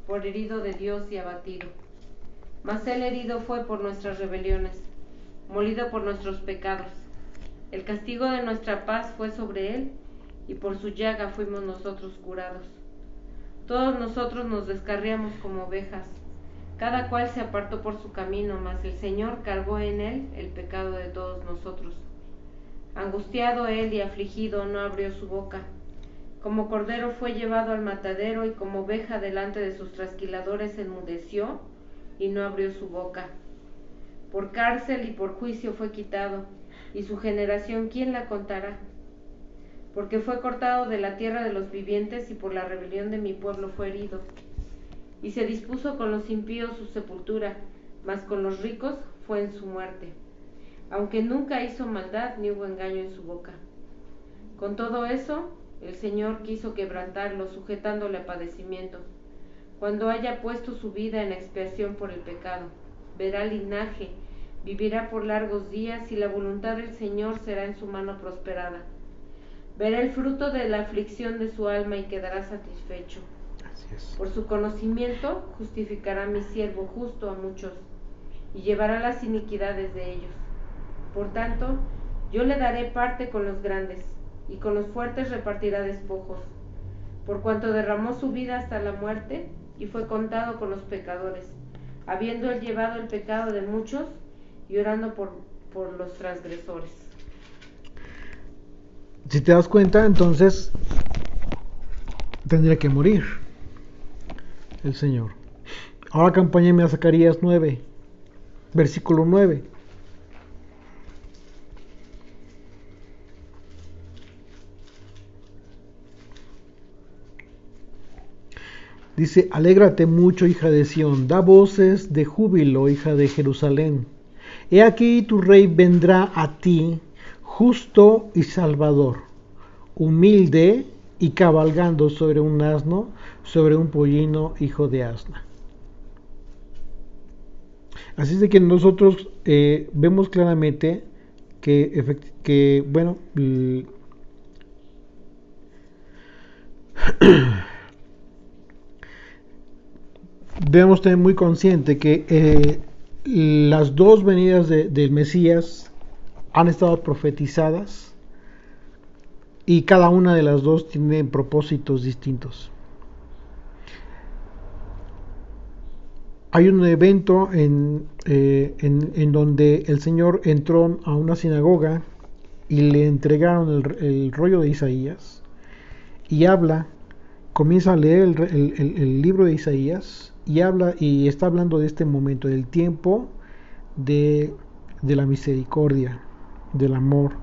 por herido de Dios y abatido. Mas él herido fue por nuestras rebeliones, molido por nuestros pecados. El castigo de nuestra paz fue sobre él, y por su llaga fuimos nosotros curados. Todos nosotros nos descarriamos como ovejas, cada cual se apartó por su camino, mas el Señor cargó en él el pecado de todos nosotros. Angustiado él y afligido, no abrió su boca. Como cordero fue llevado al matadero, y como oveja delante de sus trasquiladores enmudeció, y no abrió su boca. Por cárcel y por juicio fue quitado, y su generación, ¿quién la contará? Porque fue cortado de la tierra de los vivientes, y por la rebelión de mi pueblo fue herido. Y se dispuso con los impíos su sepultura, mas con los ricos fue en su muerte. Aunque nunca hizo maldad, ni hubo engaño en su boca. Con todo eso, el Señor quiso quebrantarlo, sujetándole a padecimiento. Cuando haya puesto su vida en expiación por el pecado, verá linaje, vivirá por largos días, y la voluntad del Señor será en su mano prosperada. Verá el fruto de la aflicción de su alma y quedará satisfecho. Así es. Por su conocimiento justificará mi siervo justo a muchos y llevará las iniquidades de ellos. Por tanto, yo le daré parte con los grandes y con los fuertes repartirá despojos, por cuanto derramó su vida hasta la muerte y fue contado con los pecadores, habiendo él llevado el pecado de muchos y orando por los transgresores. Si te das cuenta, entonces tendría que morir el Señor. Ahora acompáñenme a Zacarías 9, versículo 9. Dice: alégrate mucho, hija de Sión, da voces de júbilo, hija de Jerusalén. He aquí tu rey vendrá a ti, justo y salvador, humilde y cabalgando sobre un asno, sobre un pollino, hijo de asna. Así es de que nosotros vemos claramente que bueno, debemos tener muy consciente que las dos venidas del Mesías han estado profetizadas y cada una de las dos tiene propósitos distintos. Hay un evento en donde el Señor entró a una sinagoga y le entregaron el rollo de Isaías y comienza a leer el libro de Isaías y está hablando de este momento, del tiempo de la misericordia, del amor,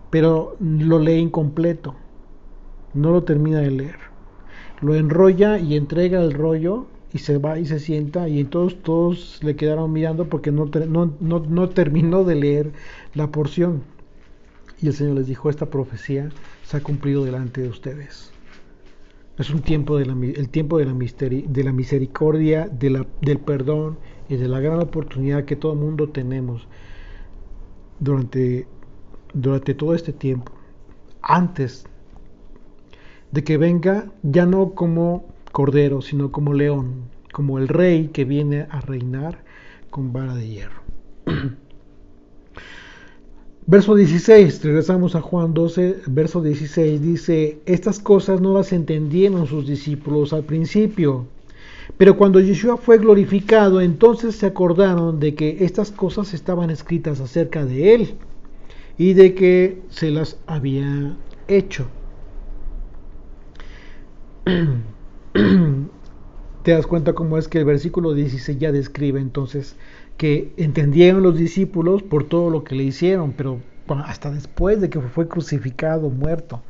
pero lo lee incompleto, no lo termina de leer, lo enrolla y entrega el rollo y se va y se sienta y todos le quedaron mirando porque no terminó de leer la porción. Y el Señor les dijo: esta profecía se ha cumplido delante de ustedes. Es un tiempo el tiempo de la misericordia, del perdón y de la gran oportunidad que todo el mundo tenemos durante todo este tiempo, antes de que venga, ya no como cordero, sino como león, como el rey que viene a reinar con vara de hierro. Verso 16, regresamos a Juan 12, verso 16, dice: estas cosas no las entendieron sus discípulos al principio, pero cuando Yeshua fue glorificado, entonces se acordaron de que estas cosas estaban escritas acerca de él y de que se las había hecho. Te das cuenta cómo es que el versículo 16 ya describe entonces que entendieron los discípulos por todo lo que le hicieron, pero hasta después de que fue crucificado, muerto,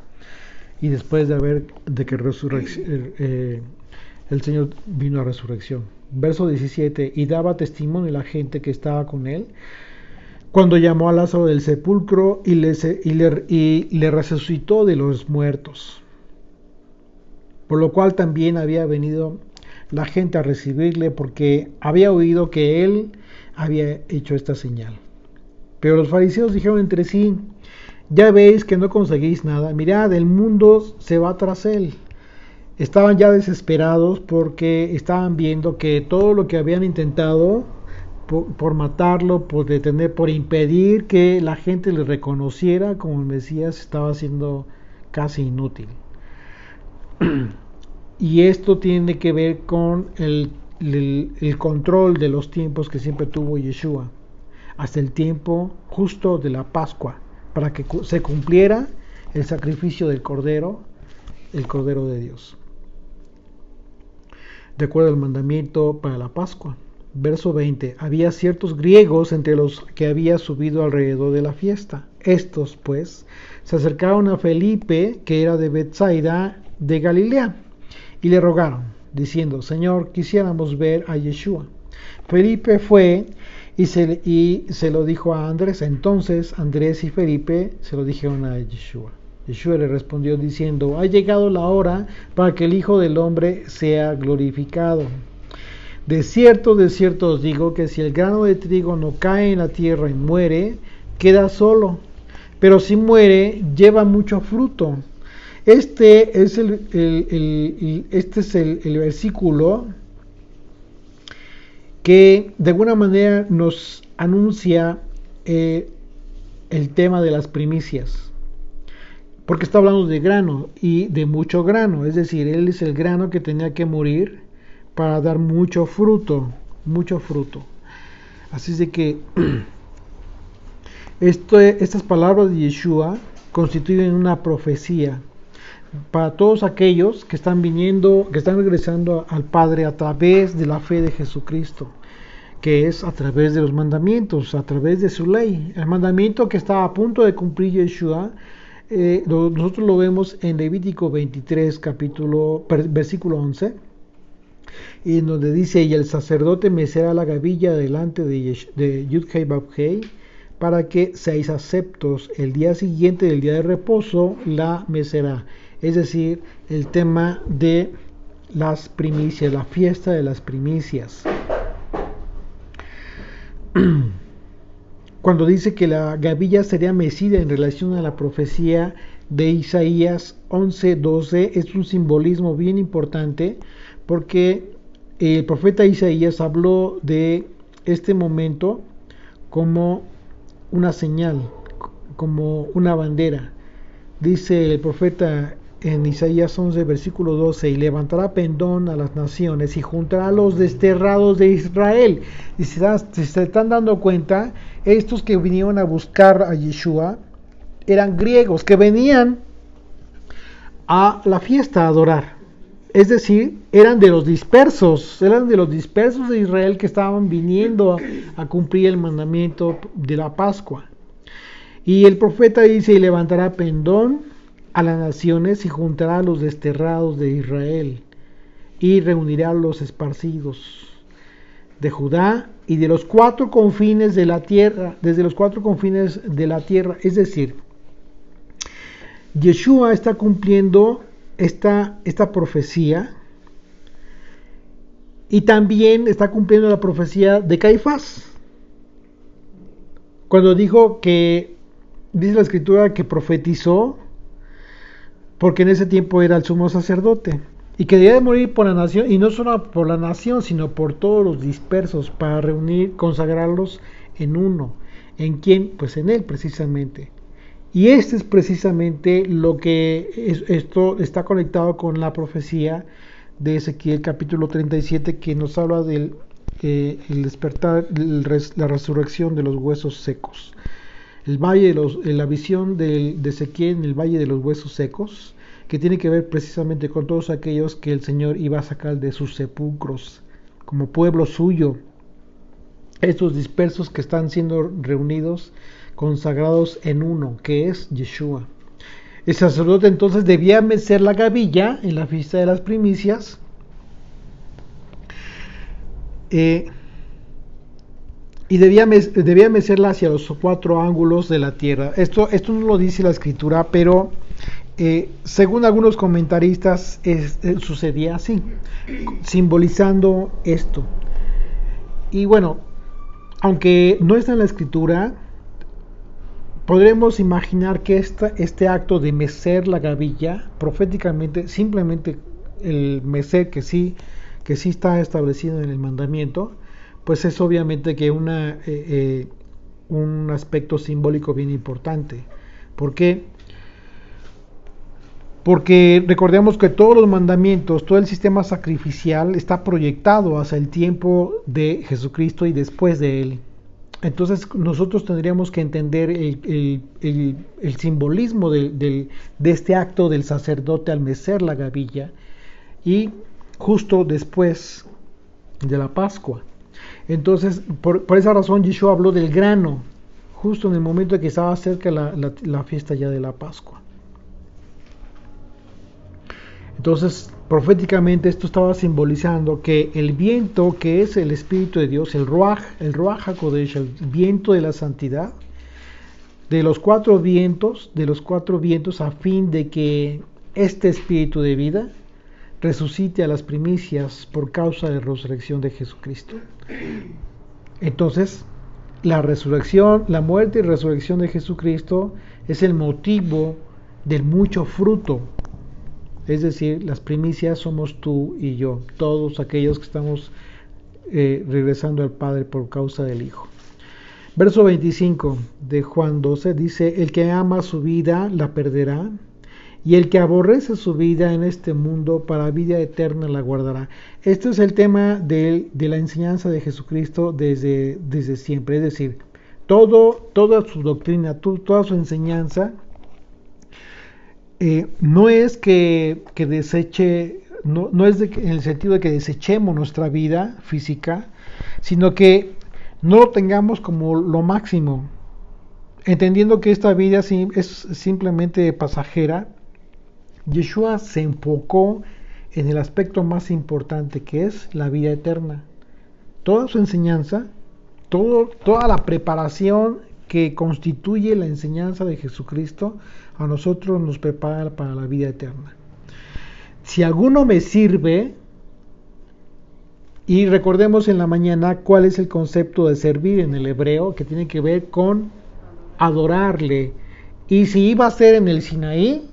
y después de que el Señor vino a resurrección. Verso 17: y daba testimonio a la gente que estaba con él cuando llamó a Lázaro del sepulcro y le resucitó de los muertos, por lo cual también había venido la gente a recibirle, porque había oído que él había hecho esta señal. Pero los fariseos dijeron entre sí: ya veis que no conseguís nada, mirad, el mundo se va tras él. Estaban ya desesperados porque estaban viendo que todo lo que habían intentado por matarlo, por detener, por impedir que la gente le reconociera como el Mesías, estaba siendo casi inútil. Y esto tiene que ver con el control de los tiempos que siempre tuvo Yeshua, hasta el tiempo justo de la Pascua, para que se cumpliera el sacrificio del Cordero, el Cordero de Dios, de acuerdo al mandamiento para la Pascua. Verso 20: había ciertos griegos entre los que había subido alrededor de la fiesta. Estos, pues, se acercaron a Felipe, que era de Betsaida de Galilea, y le rogaron, diciendo: Señor, quisiéramos ver a Yeshua. Felipe fue y se lo dijo a Andrés. Entonces Andrés y Felipe se lo dijeron a Yeshua. Yeshua le respondió diciendo: ha llegado la hora para que el Hijo del Hombre sea glorificado. De cierto os digo que si el grano de trigo no cae en la tierra y muere, queda solo, pero si muere, lleva mucho fruto. Este es el versículo que de alguna manera nos anuncia el tema de las primicias, porque está hablando de grano y de mucho grano, es decir, él es el grano que tenía que morir para dar mucho fruto, mucho fruto. Así es de que estas palabras de Yeshua constituyen una profecía para todos aquellos que están viniendo, que están regresando al Padre a través de la fe de Jesucristo, que es a través de los mandamientos, a través de su ley. El mandamiento que está a punto de cumplir Yeshua, nosotros lo vemos en Levítico 23, versículo 11, y en donde dice: y el sacerdote mecerá la gavilla delante de Yud-Hei Vav-Hei, para que seáis aceptos. El día siguiente del día de reposo la mecerá. Es decir, el tema de las primicias, la fiesta de las primicias. Cuando dice que la gavilla sería mecida en relación a la profecía de Isaías 11:12, es un simbolismo bien importante, porque el profeta Isaías habló de este momento como una señal, como una bandera. Dice el profeta en Isaías 11, versículo 12: y levantará pendón a las naciones y juntará a los desterrados de Israel. Y si se están dando cuenta, estos que vinieron a buscar a Yeshua eran griegos que venían a la fiesta a adorar. Es decir, eran de los dispersos de Israel que estaban viniendo a cumplir el mandamiento de la Pascua. Y el profeta dice: y levantará pendón a las naciones y juntará a los desterrados de Israel y reunirá a los esparcidos de Judá y de los 4 confines de la tierra, desde los 4 confines de la tierra. Es decir, Yeshua está cumpliendo esta profecía, y también está cumpliendo la profecía de Caifás, cuando dijo que, dice la escritura, que profetizó, porque en ese tiempo era el sumo sacerdote, y que debía de morir por la nación, y no solo por la nación, sino por todos los dispersos, para reunir, consagrarlos en uno. ¿En quién? Pues en él, precisamente. Y este es precisamente lo que esto está conectado con la profecía de Ezequiel capítulo 37, que nos habla del el despertar, la resurrección de los huesos secos. El valle la visión de Ezequiel en el valle de los huesos secos, que tiene que ver precisamente con todos aquellos que el Señor iba a sacar de sus sepulcros como pueblo suyo, estos dispersos que están siendo reunidos, consagrados en uno, que es Yeshua. El sacerdote entonces debía mecer la gavilla en la fiesta de las primicias, y debía mecerla hacia los 4 ángulos de la tierra. Esto no lo dice la escritura, pero según algunos comentaristas sucedía así, simbolizando esto. Y bueno, aunque no está en la escritura, podremos imaginar que este acto de mecer la gavilla, proféticamente, simplemente el mecer que sí está establecido en el mandamiento, pues es obviamente que un aspecto simbólico bien importante. ¿Por qué? Porque recordemos que todos los mandamientos, todo el sistema sacrificial está proyectado hacia el tiempo de Jesucristo y después de él. Entonces nosotros tendríamos que entender el simbolismo de este acto del sacerdote al mecer la gavilla, y justo después de la Pascua. Entonces por esa razón Yeshua habló del grano justo en el momento en que estaba cerca la fiesta ya de la Pascua. Entonces, proféticamente esto estaba simbolizando que el viento, que es el Espíritu de Dios, el Ruach HaKodesh, el viento de la santidad, de los 4 vientos, a fin de que este Espíritu de vida resucite a las primicias por causa de la resurrección de Jesucristo. Entonces, la resurrección, la muerte y resurrección de Jesucristo es el motivo del mucho fruto. Es decir, las primicias somos tú y yo, todos aquellos que estamos regresando al Padre por causa del Hijo. Verso 25 de Juan 12 dice: el que ama su vida la perderá, y el que aborrece su vida en este mundo para vida eterna la guardará. Este es el tema de la enseñanza de Jesucristo desde siempre. Es decir, toda su doctrina, toda su enseñanza, no es que deseche, no es en el sentido de que desechemos nuestra vida física, sino que no lo tengamos como lo máximo, entendiendo que esta vida es simplemente pasajera. Yeshua se enfocó en el aspecto más importante, que es la vida eterna. Toda su enseñanza, toda la preparación que constituye la enseñanza de Jesucristo, a nosotros nos prepara para la vida eterna. Si alguno me sirve, y recordemos en la mañana cuál es el concepto de servir en el hebreo, que tiene que ver con adorarle. Y si iba a ser en el Sinaí,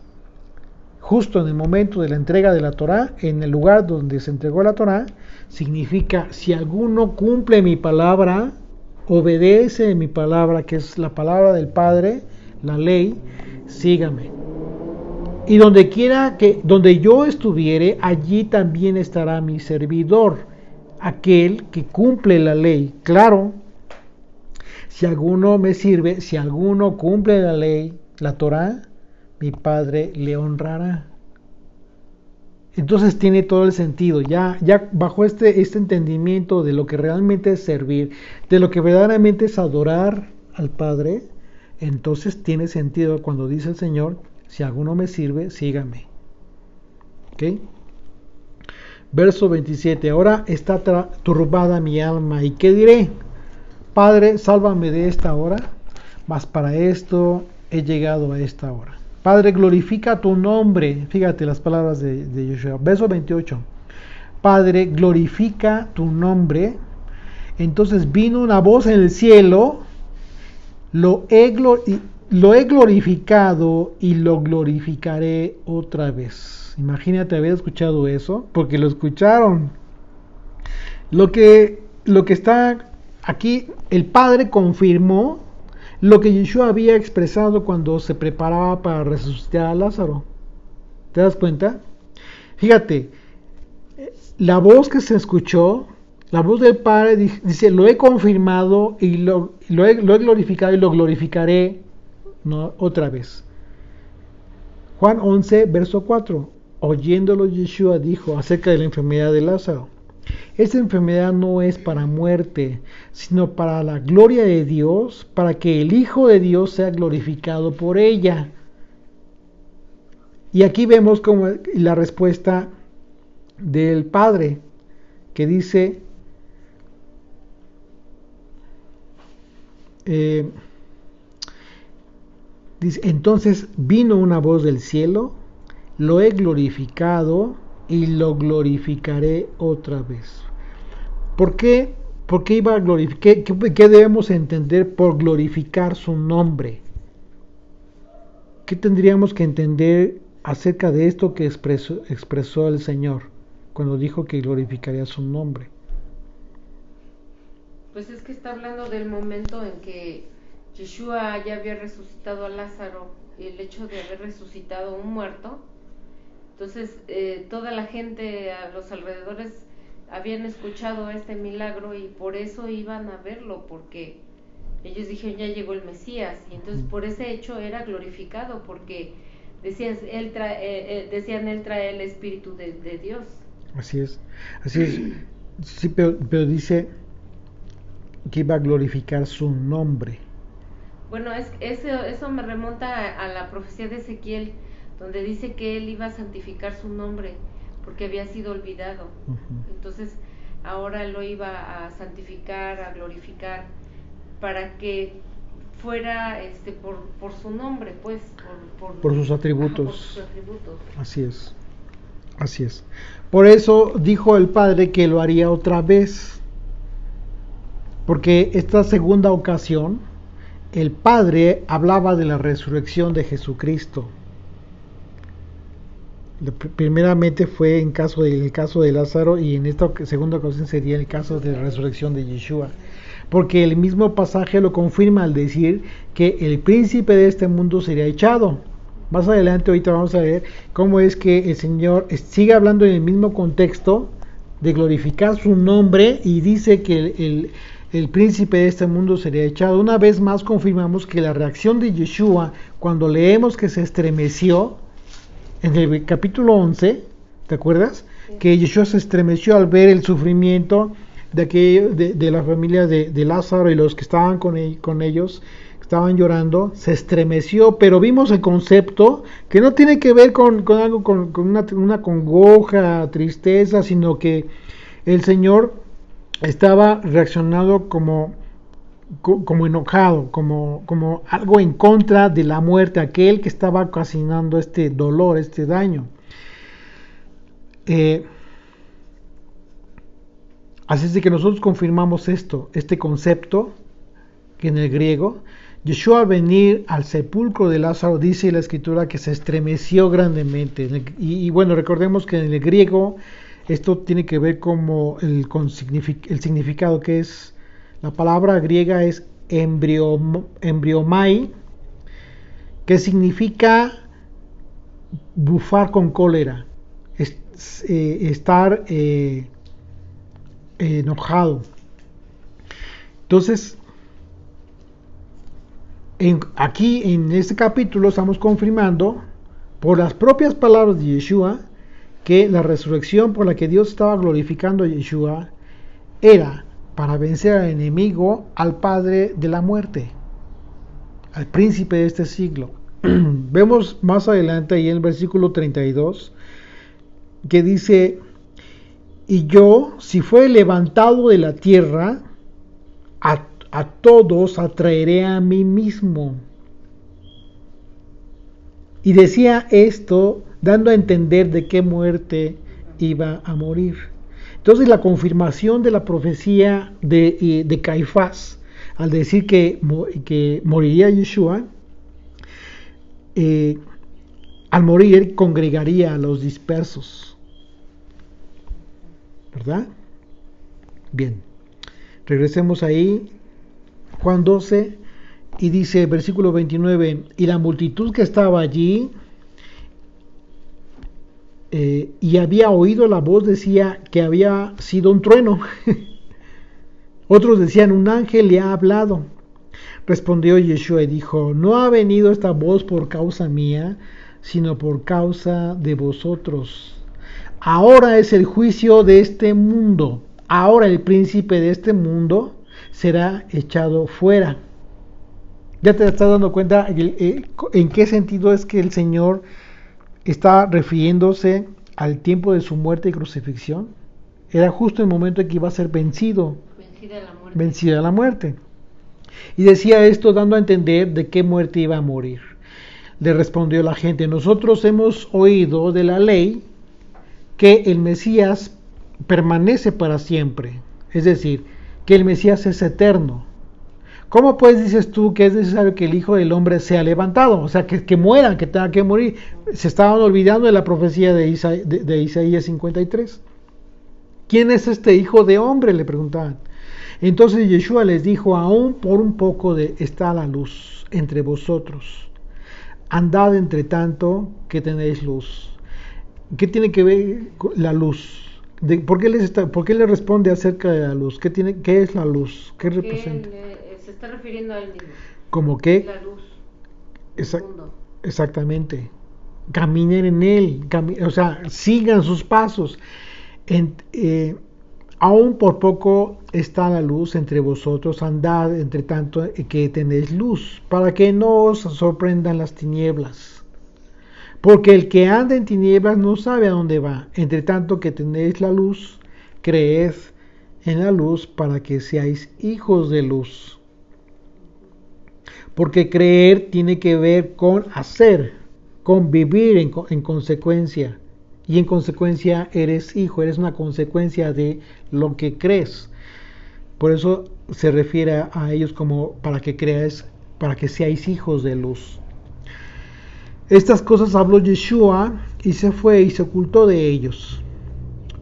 justo en el momento de la entrega de la Torá, en el lugar donde se entregó la Torá, significa: si alguno cumple mi palabra, obedece mi palabra, que es la palabra del Padre, la ley, sígame. Y donde yo estuviere, allí también estará mi servidor, aquel que cumple la ley. Claro, si alguno me sirve, si alguno cumple la ley, la Torá, mi Padre le honrará. Entonces tiene todo el sentido. Ya bajo este entendimiento de lo que realmente es servir, de lo que verdaderamente es adorar al Padre, entonces tiene sentido cuando dice el Señor: si alguno me sirve, sígame. ¿Ok? Verso 27. Ahora está turbada mi alma, ¿y qué diré? Padre, sálvame de esta hora, mas para esto he llegado a esta hora. Padre, glorifica tu nombre. Fíjate las palabras de Yeshua. Verso 28. Padre, glorifica tu nombre. Entonces vino una voz en el cielo: lo he glorificado y lo glorificaré otra vez. Imagínate haber escuchado eso, porque lo escucharon. Lo que está aquí, el Padre confirmó lo que Yeshua había expresado cuando se preparaba para resucitar a Lázaro. ¿Te das cuenta? Fíjate, la voz que se escuchó, la voz del Padre dice: lo he confirmado y lo he glorificado y lo glorificaré otra vez. Juan 11, verso 4. Oyéndolo, Yeshua dijo acerca de la enfermedad de Lázaro: esta enfermedad no es para muerte, sino para la gloria de Dios, para que el Hijo de Dios sea glorificado por ella. Y aquí vemos como la respuesta del Padre, que dice: entonces vino una voz del cielo: lo he glorificado y lo glorificaré otra vez. ¿Por qué iba a glorificar? ¿Qué debemos entender por glorificar su nombre? ¿Qué tendríamos que entender acerca de esto que expresó el Señor cuando dijo que glorificaría su nombre? Pues es que está hablando del momento en que Yeshua ya había resucitado a Lázaro, y el hecho de haber resucitado un muerto. Entonces toda la gente a los alrededores habían escuchado este milagro y por eso iban a verlo, porque ellos dijeron: ya llegó el Mesías. Y entonces por ese hecho era glorificado, porque decían: él trae el Espíritu de Dios. Así es. Sí, pero dice que iba a glorificar su nombre. Bueno, eso me remonta a la profecía de Ezequiel, donde dice que él iba a santificar su nombre porque había sido olvidado. Entonces ahora lo iba a santificar, a glorificar, para que fuera por su nombre, pues por sus atributos. Por sus atributos. Así es. Por eso dijo el Padre que lo haría otra vez, porque esta segunda ocasión el Padre hablaba de la resurrección de Jesucristo. Primeramente fue en el caso de Lázaro, y en esta segunda ocasión sería el caso de la resurrección de Yeshua, porque el mismo pasaje lo confirma al decir que el príncipe de este mundo sería echado. Más adelante ahorita vamos a ver cómo es que el Señor sigue hablando en el mismo contexto de glorificar su nombre, y dice que el príncipe de este mundo sería echado. Una vez más confirmamos que la reacción de Yeshua cuando leemos que se estremeció en el capítulo 11, ¿te acuerdas? Sí. Que Yeshua se estremeció al ver el sufrimiento de la familia de Lázaro y los que estaban con ellos, estaban llorando, se estremeció, pero vimos el concepto que no tiene que ver con algo, con una congoja, tristeza, sino que el Señor estaba reaccionando como enojado, como algo en contra de la muerte, aquel que estaba ocasionando este dolor, este daño. Así es de que nosotros confirmamos este concepto, que en el griego, Yeshua al venir al sepulcro de Lázaro, dice la escritura que se estremeció grandemente. Y bueno, recordemos que en el griego esto tiene que ver como el significado, que es, la palabra griega es embriomai, que significa bufar con cólera, estar enojado. Entonces, aquí en este capítulo estamos confirmando por las propias palabras de Yeshua que la resurrección por la que Dios estaba glorificando a Yeshua era para vencer al enemigo, al padre de la muerte, al príncipe de este siglo. Vemos más adelante ahí en el versículo 32 que dice: y yo, si fue levantado de la tierra, a todos atraeré a mí mismo. Y decía esto dando a entender de qué muerte iba a morir. Entonces la confirmación de la profecía de Caifás, al decir que moriría Yeshua, al morir congregaría a los dispersos, ¿verdad? Bien, regresemos ahí, Juan 12, y dice, versículo 29, y la multitud que estaba allí y había oído la voz decía que había sido un trueno. Otros decían, un ángel le ha hablado. Respondió Yeshua y dijo, no ha venido esta voz por causa mía, sino por causa de vosotros. Ahora es el juicio de este mundo. Ahora el príncipe de este mundo será echado fuera. ¿Ya te estás dando cuenta en qué sentido es que el Señor está refiriéndose al tiempo de su muerte y crucifixión? Era justo el momento en que iba a ser vencida la muerte. Y decía esto dando a entender de qué muerte iba a morir. Le respondió la gente, nosotros hemos oído de la ley que el Mesías permanece para siempre, es decir, que el Mesías es eterno. ¿Cómo pues dices tú que es necesario que el Hijo del Hombre sea levantado? O sea, que muera, que tenga que morir. Se estaban olvidando de la profecía de Isaías 53. ¿Quién es este Hijo de Hombre?, le preguntaban. Entonces Yeshua les dijo, aún por un poco está la luz entre vosotros. Andad entre tanto que tenéis luz. ¿Qué tiene que ver la luz? ¿Por qué le responde acerca de la luz? ¿Qué es la luz? ¿Qué representa? Se está refiriendo a él mismo. ¿Cómo qué? La luz del mundo. Exactamente. Caminen en él, o sea, sigan sus pasos. Aún por poco está la luz entre vosotros, andad entre tanto que tenéis luz, para que no os sorprendan las tinieblas. Porque el que anda en tinieblas no sabe a dónde va. Entre tanto que tenéis la luz, creed en la luz para que seáis hijos de luz. Porque creer tiene que ver con hacer, con vivir en consecuencia. Y en consecuencia eres hijo, eres una consecuencia de lo que crees. Por eso se refiere a ellos como para que creáis para que seáis hijos de luz. Estas cosas habló Yeshua y se fue y se ocultó de ellos.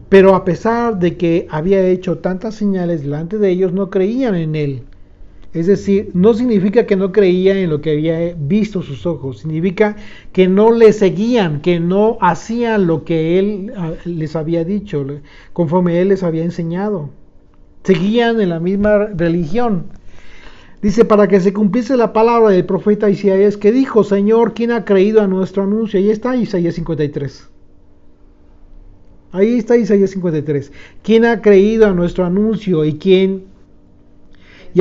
Pero a pesar de que había hecho tantas señales delante de ellos, no creían en él. Es decir, no significa que no creían en lo que había visto sus ojos, significa que no le seguían, que no hacían lo que él les había dicho, conforme él les había enseñado. Seguían en la misma religión. Dice, para que se cumpliese la palabra del profeta Isaías, que dijo, Señor, ¿quién ha creído a nuestro anuncio? Ahí está Isaías 53. Ahí está Isaías 53. ¿Quién ha creído a nuestro anuncio y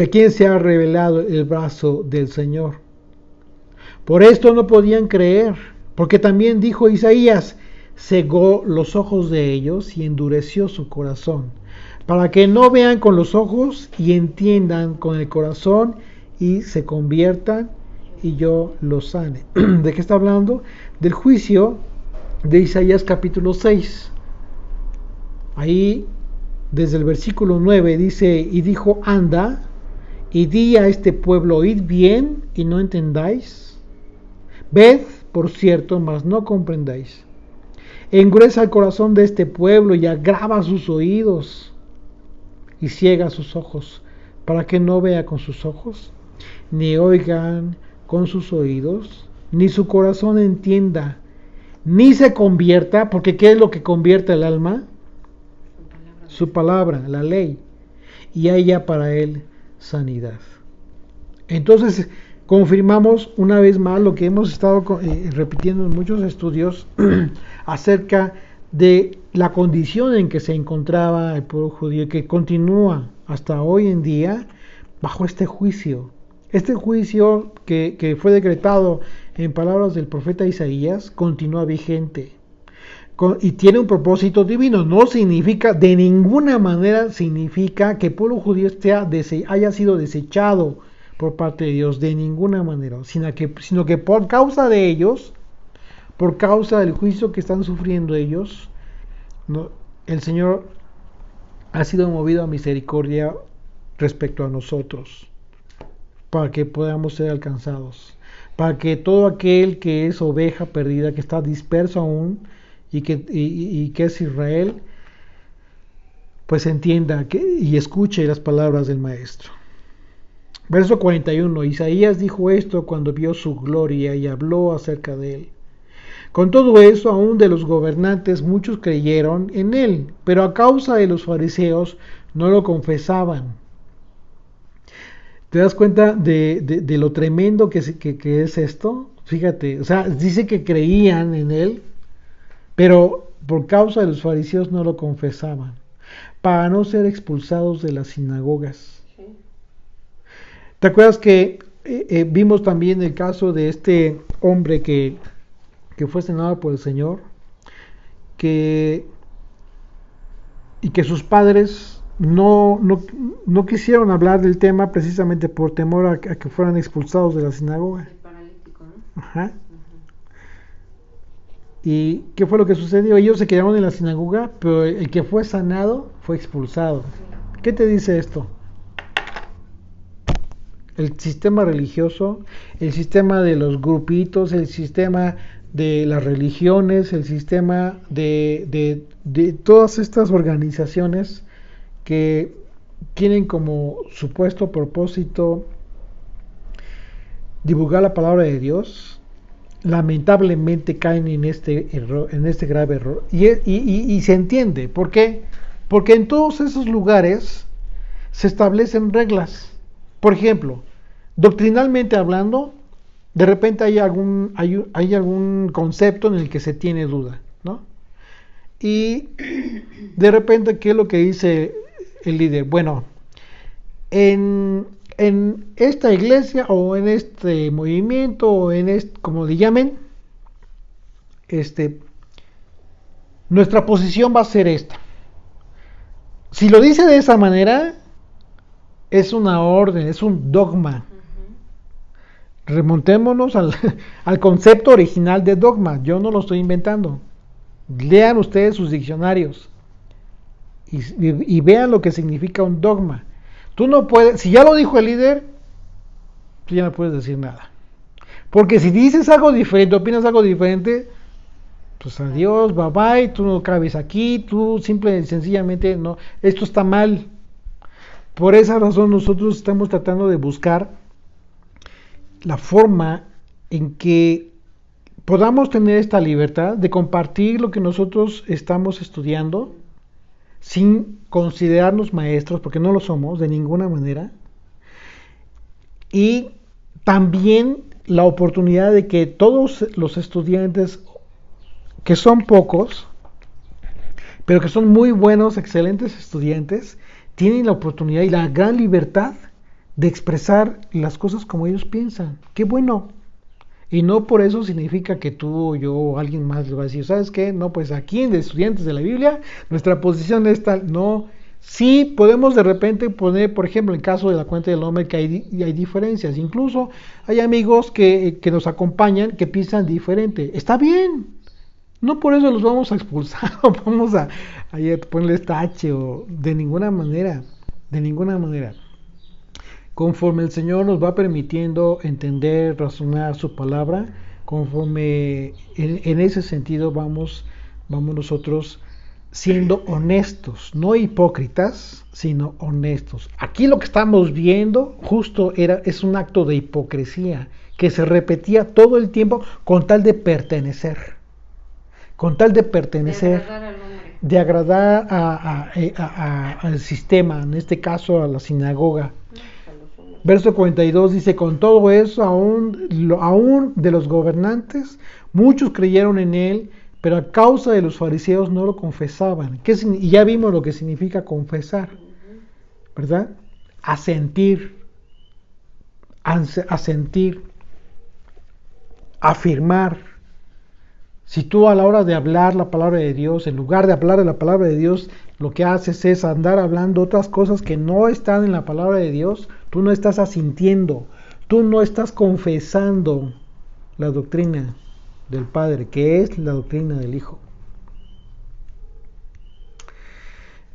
a quién se ha revelado el brazo del Señor? Por esto no podían creer, porque también dijo Isaías, cegó los ojos de ellos y endureció su corazón, para que no vean con los ojos y entiendan con el corazón y se conviertan y yo los sane. ¿De qué está hablando? Del juicio de Isaías capítulo 6. Ahí, desde el versículo 9, dice, y dijo, anda, y di a este pueblo, oíd bien y no entendáis. Ved, por cierto, mas no comprendáis. Engruesa el corazón de este pueblo y agrava sus oídos y ciega sus ojos, para que no vea con sus ojos, ni oigan con sus oídos, ni su corazón entienda, ni se convierta, porque ¿qué es lo que convierte el alma? Su palabra, la ley, y haya para él sanidad. Entonces, confirmamos una vez más lo que hemos estado repitiendo en muchos estudios acerca de la condición en que se encontraba el pueblo judío, que continúa hasta hoy en día bajo este juicio. Este juicio que fue decretado en palabras del profeta Isaías continúa vigente y tiene un propósito divino. No significa, de ninguna manera significa que el pueblo judío haya sido desechado por parte de Dios, de ninguna manera, sino que por causa de ellos, por causa del juicio que están sufriendo ellos, el Señor ha sido movido a misericordia respecto a nosotros, para que podamos ser alcanzados, para que todo aquel que es oveja perdida, que está disperso aún, y que es Israel, pues entienda y escuche las palabras del Maestro. Verso 41, Isaías dijo esto cuando vio su gloria y habló acerca de él. Con todo eso, aún de los gobernantes muchos creyeron en él, pero a causa de los fariseos no lo confesaban. ¿Te das cuenta de lo tremendo que es esto? Fíjate, o sea, dice que creían en él, pero por causa de los fariseos no lo confesaban, para no ser expulsados de las sinagogas. Sí. ¿Te acuerdas que vimos también el caso de este hombre que fue senador por el Señor, y que sus padres no quisieron hablar del tema precisamente por temor a que fueran expulsados de la sinagoga? El paralítico, ¿no? Ajá. ¿Y qué fue lo que sucedió? Ellos se quedaron en la sinagoga, pero el que fue sanado fue expulsado. ¿Qué te dice esto? El sistema religioso, el sistema de los grupitos, el sistema de las religiones, el sistema de todas estas organizaciones que tienen como supuesto propósito divulgar la palabra de Dios, lamentablemente caen en este error, en este grave error, y se entiende. ¿Por qué? Porque en todos esos lugares se establecen reglas. Por ejemplo, doctrinalmente hablando, de repente hay algún concepto en el que se tiene duda, ¿no? Y de repente, ¿qué es lo que dice el líder? Bueno, en esta iglesia o en este movimiento o como le llamen, nuestra posición va a ser esta. Si lo dice de esa manera, es una orden, es un dogma. Remontémonos al concepto original de dogma. Yo no lo estoy inventando. Lean ustedes sus diccionarios y vean lo que significa un dogma. Tú no puedes, si ya lo dijo el líder, tú ya no puedes decir nada. Porque si dices algo diferente, opinas algo diferente, pues adiós, bye bye, tú no cabes aquí, tú simple y sencillamente no, esto está mal. Por esa razón nosotros estamos tratando de buscar la forma en que podamos tener esta libertad de compartir lo que nosotros estamos estudiando sin considerarnos maestros, porque no lo somos de ninguna manera, y también la oportunidad de que todos los estudiantes, que son pocos, pero que son muy buenos, excelentes estudiantes, tienen la oportunidad y la gran libertad de expresar las cosas como ellos piensan. ¡Qué bueno! Y no por eso significa que tú, yo o alguien más le va a decir, ¿sabes qué? No, pues aquí en Estudiantes de la Biblia, nuestra posición es tal. No, sí podemos de repente poner, por ejemplo, en el caso de la cuenta del hombre, que hay diferencias. Incluso hay amigos que nos acompañan que piensan diferente. Está bien. No por eso los vamos a expulsar o vamos a ponerles tache o de ninguna manera. De ninguna manera. Conforme el Señor nos va permitiendo entender, razonar su palabra, conforme en ese sentido vamos nosotros siendo honestos, no hipócritas, sino honestos. Aquí lo que estamos viendo justo es un acto de hipocresía que se repetía todo el tiempo con tal de pertenecer. Con tal de pertenecer, de agradar al sistema, en este caso a la sinagoga. Verso 42 dice, con todo eso, aún de los gobernantes, muchos creyeron en él, pero a causa de los fariseos no lo confesaban. Y ya vimos lo que significa confesar, ¿verdad? Asentir, afirmar. Si tú a la hora de hablar la palabra de Dios, en lugar de hablar de la palabra de Dios, lo que haces es andar hablando otras cosas que no están en la palabra de Dios, tú no estás asintiendo, tú no estás confesando la doctrina del Padre, que es la doctrina del Hijo.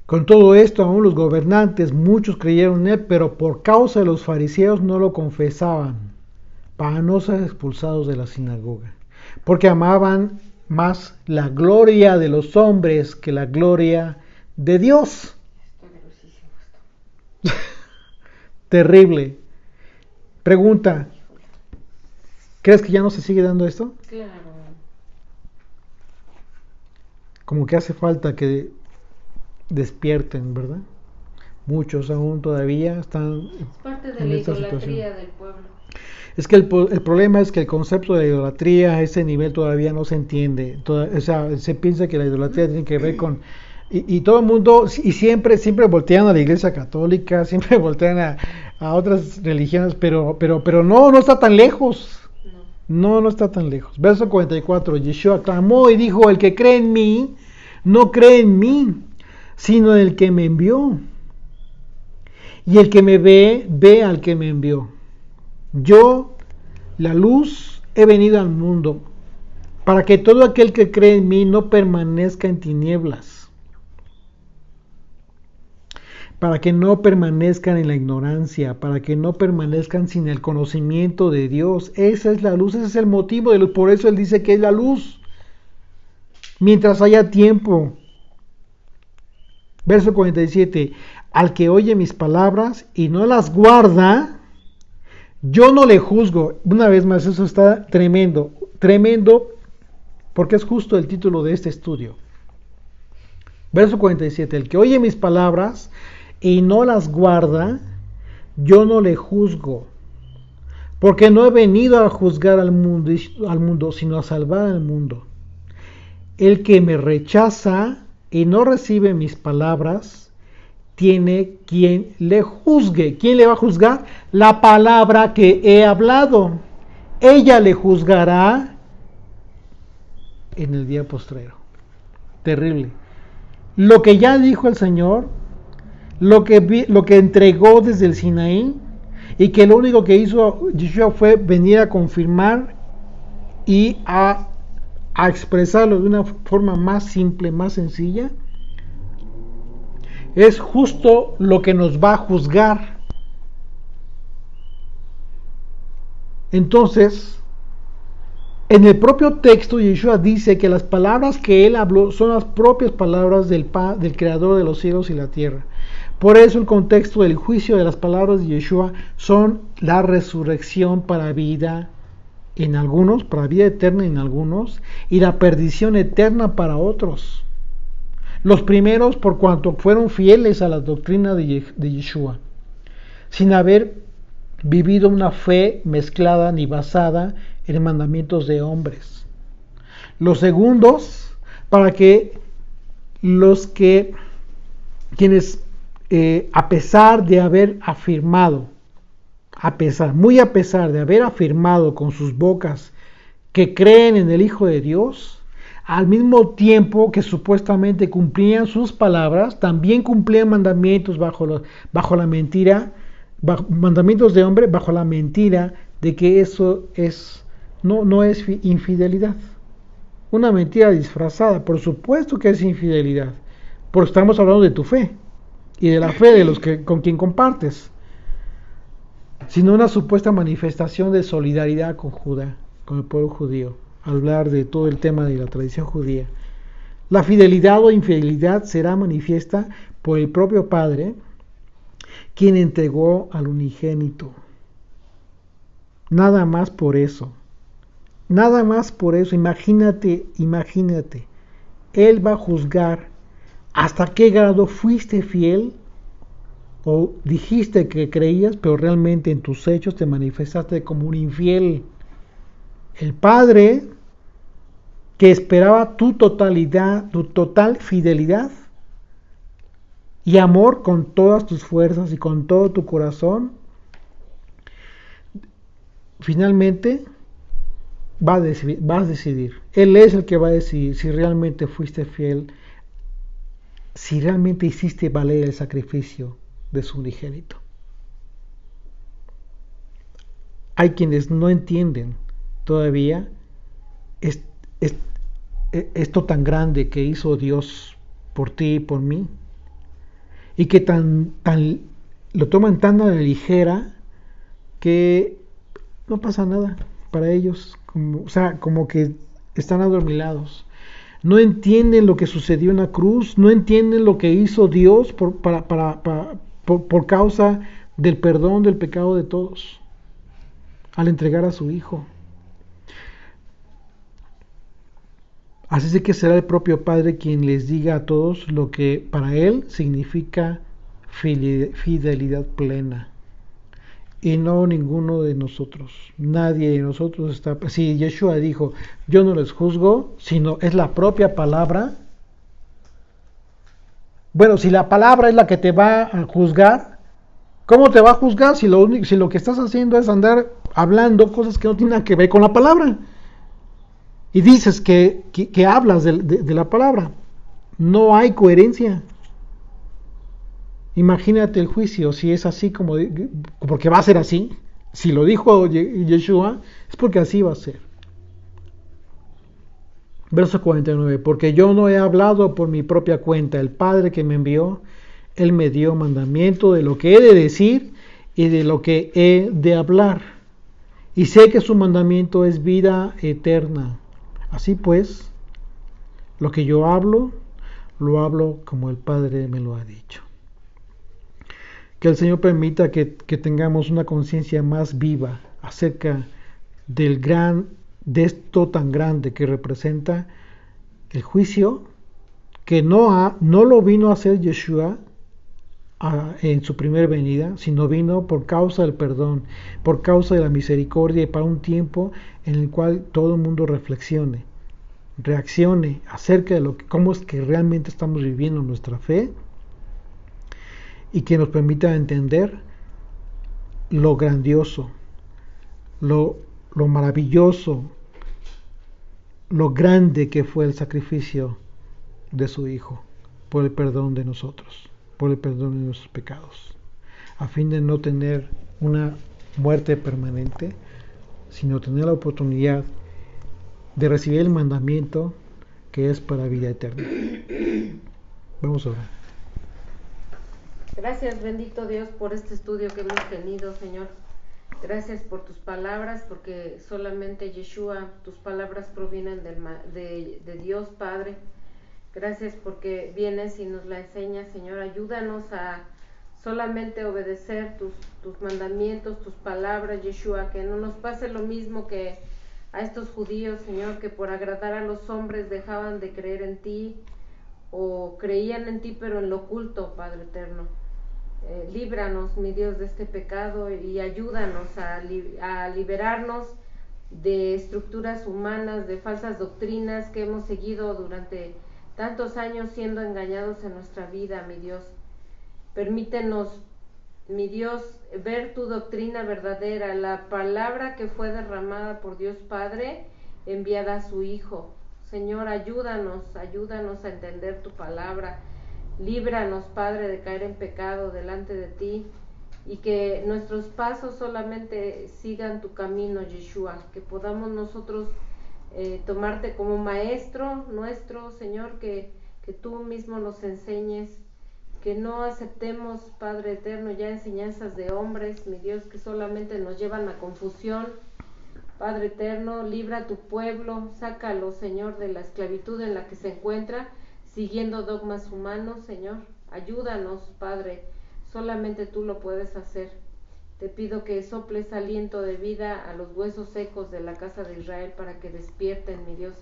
Con todo esto, aún los gobernantes, muchos creyeron en él, pero por causa de los fariseos no lo confesaban, para no ser expulsados de la sinagoga, porque amaban más la gloria de los hombres que la gloria de Dios. Terrible. Pregunta, ¿crees que ya no se sigue dando esto? Claro. Como que hace falta que despierten, ¿verdad? Muchos aún todavía están es parte de la idolatría del pueblo. Es que el problema es que el concepto de idolatría a ese nivel todavía no se entiende. O sea, se piensa que la idolatría tiene que ver con... Y todo el mundo, y siempre voltean a la Iglesia Católica, siempre voltean a otras religiones, pero no está tan lejos. No está tan lejos. Verso 44, Yeshua clamó y dijo, el que cree en mí, no cree en mí, sino en el que me envió. Y el que me ve al que me envió. Yo, la luz, he venido al mundo, para que todo aquel que cree en mí no permanezca en tinieblas, para que no permanezcan en la ignorancia, para que no permanezcan sin el conocimiento de Dios. Esa es la luz, ese es el motivo, por eso Él dice que es la luz, mientras haya tiempo. Verso 47, al que oye mis palabras y no las guarda, yo no le juzgo. Una vez más, eso está tremendo, porque es justo el título de este estudio. Verso 47, el que oye mis palabras y no las guarda, yo no le juzgo, porque no he venido a juzgar al mundo, sino a salvar al mundo. El que me rechaza y no recibe mis palabras, tiene quien le juzgue. ¿Quién le va a juzgar? La palabra que he hablado. Ella le juzgará en el día postrero. Terrible. Lo que ya dijo el Señor, lo que entregó desde el Sinaí, y que lo único que hizo Yeshua fue venir a confirmar y a expresarlo de una forma más simple, más sencilla, es justo lo que nos va a juzgar. Entonces, en el propio texto, Yeshua dice que las palabras que él habló son las propias palabras del Creador de los cielos y la tierra. Por eso el contexto del juicio de las palabras de Yeshua son la resurrección para vida en algunos, para vida eterna en algunos, y la perdición eterna para otros. Los primeros por cuanto fueron fieles a la doctrina de Yeshua, sin haber vivido una fe mezclada ni basada en mandamientos de hombres. Los segundos, para que quienes a pesar de haber afirmado, muy a pesar de haber afirmado con sus bocas que creen en el Hijo de Dios, al mismo tiempo que supuestamente cumplían sus palabras, también cumplían mandamientos bajo la mentira, mandamientos de hombre bajo la mentira de que eso no es infidelidad. Una mentira disfrazada, por supuesto que es infidelidad, porque estamos hablando de tu fe y de la fe de los con quien compartes, sino una supuesta manifestación de solidaridad con Judá, con el pueblo judío, al hablar de todo el tema de la tradición judía. La fidelidad o infidelidad será manifiesta por el propio Padre, quien entregó al unigénito. Nada más por eso. Nada más por eso. Imagínate. Él va a juzgar hasta qué grado fuiste fiel o dijiste que creías, pero realmente en tus hechos te manifestaste como un infiel. El Padre, que esperaba tu totalidad, tu total fidelidad y amor con todas tus fuerzas y con todo tu corazón, finalmente vas a decidir. Él es el que va a decidir si realmente fuiste fiel, si realmente hiciste valer el sacrificio de su unigénito. Hay quienes no entienden todavía esto tan grande que hizo Dios por ti y por mí, y que lo toman tan a la ligera que no pasa nada para ellos, como que están adormilados. No entienden lo que sucedió en la cruz, no entienden lo que hizo Dios por causa del perdón del pecado de todos, al entregar a su Hijo. Así es que será el propio Padre quien les diga a todos lo que para Él significa fidelidad plena. Y no ninguno de nosotros. Nadie de nosotros está... Si Yeshua dijo, yo no les juzgo, sino es la propia palabra. Bueno, si la palabra es la que te va a juzgar, ¿cómo te va a juzgar si lo que estás haciendo es andar hablando cosas que no tienen nada que ver con la palabra? Y dices que hablas de la palabra. No hay coherencia. Imagínate el juicio, si es así porque va a ser así. Si lo dijo Yeshua, es porque así va a ser. Verso 49. Porque yo no he hablado por mi propia cuenta. El Padre que me envió, Él me dio mandamiento de lo que he de decir y de lo que he de hablar. Y sé que su mandamiento es vida eterna. Así pues, lo que yo hablo, lo hablo como el Padre me lo ha dicho. Que el Señor permita que tengamos una conciencia más viva acerca de esto tan grande que representa el juicio, que no lo vino a hacer Yeshua en su primera venida, sino vino por causa del perdón, por causa de la misericordia y para un tiempo en el cual todo el mundo reaccione acerca de cómo es que realmente estamos viviendo nuestra fe, y que nos permita entender lo grandioso, lo maravilloso, lo grande que fue el sacrificio de su Hijo por el perdón de nosotros, por el perdón de nuestros pecados, a fin de no tener una muerte permanente, sino tener la oportunidad de recibir el mandamiento que es para vida eterna. Vamos a orar. Gracias, bendito Dios, por este estudio que hemos tenido, Señor. Gracias por tus palabras, porque solamente Yeshua, tus palabras provienen de Dios Padre. Gracias porque vienes y nos la enseñas, Señor. Ayúdanos a solamente obedecer tus mandamientos, tus palabras, Yeshua, que no nos pase lo mismo que a estos judíos, Señor, que por agradar a los hombres dejaban de creer en ti o creían en ti pero en lo oculto, Padre eterno. Líbranos, mi Dios, de este pecado y ayúdanos a liberarnos de estructuras humanas, de falsas doctrinas que hemos seguido durante tantos años siendo engañados en nuestra vida, mi Dios. Permítenos, mi Dios, ver tu doctrina verdadera, la palabra que fue derramada por Dios Padre, enviada a su Hijo. Señor, ayúdanos a entender tu palabra. Líbranos, Padre, de caer en pecado delante de ti y que nuestros pasos solamente sigan tu camino, Yeshua, que podamos nosotros tomarte como maestro nuestro, Señor, que tú mismo nos enseñes, que no aceptemos, Padre eterno, ya enseñanzas de hombres, mi Dios, que solamente nos llevan a confusión. Padre eterno, libra a tu pueblo, sácalo, Señor, de la esclavitud en la que se encuentra, siguiendo dogmas humanos, Señor. Ayúdanos, Padre, solamente tú lo puedes hacer. Te pido que soples aliento de vida a los huesos secos de la casa de Israel para que despierten, mi Dios.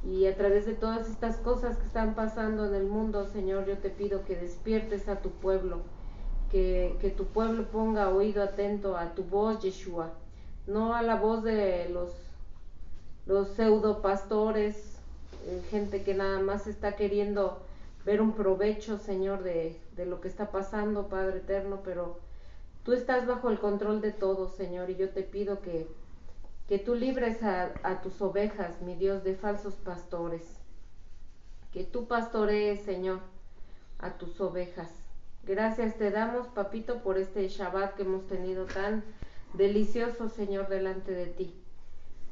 Y a través de todas estas cosas que están pasando en el mundo, Señor, yo te pido que despiertes a tu pueblo, que tu pueblo ponga oído atento a tu voz, Yeshua, no a la voz de los pseudo pastores, gente que nada más está queriendo ver un provecho, Señor, de lo que está pasando, Padre eterno, pero tú estás bajo el control de todo, Señor, y yo te pido que tú libres a tus ovejas, mi Dios, de falsos pastores, que tú pastorees, Señor, a tus ovejas. Gracias te damos, Papito, por este Shabbat que hemos tenido tan delicioso, Señor, delante de ti.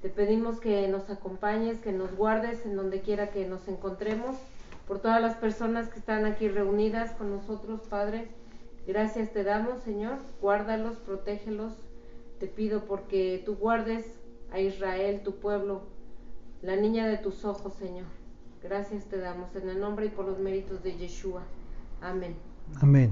Te pedimos que nos acompañes, que nos guardes en donde quiera que nos encontremos, por todas las personas que están aquí reunidas con nosotros, Padre. Gracias te damos, Señor, guárdalos, protégelos. Te pido porque tú guardes a Israel, tu pueblo, la niña de tus ojos, Señor. Gracias te damos en el nombre y por los méritos de Yeshua. Amén. Amén.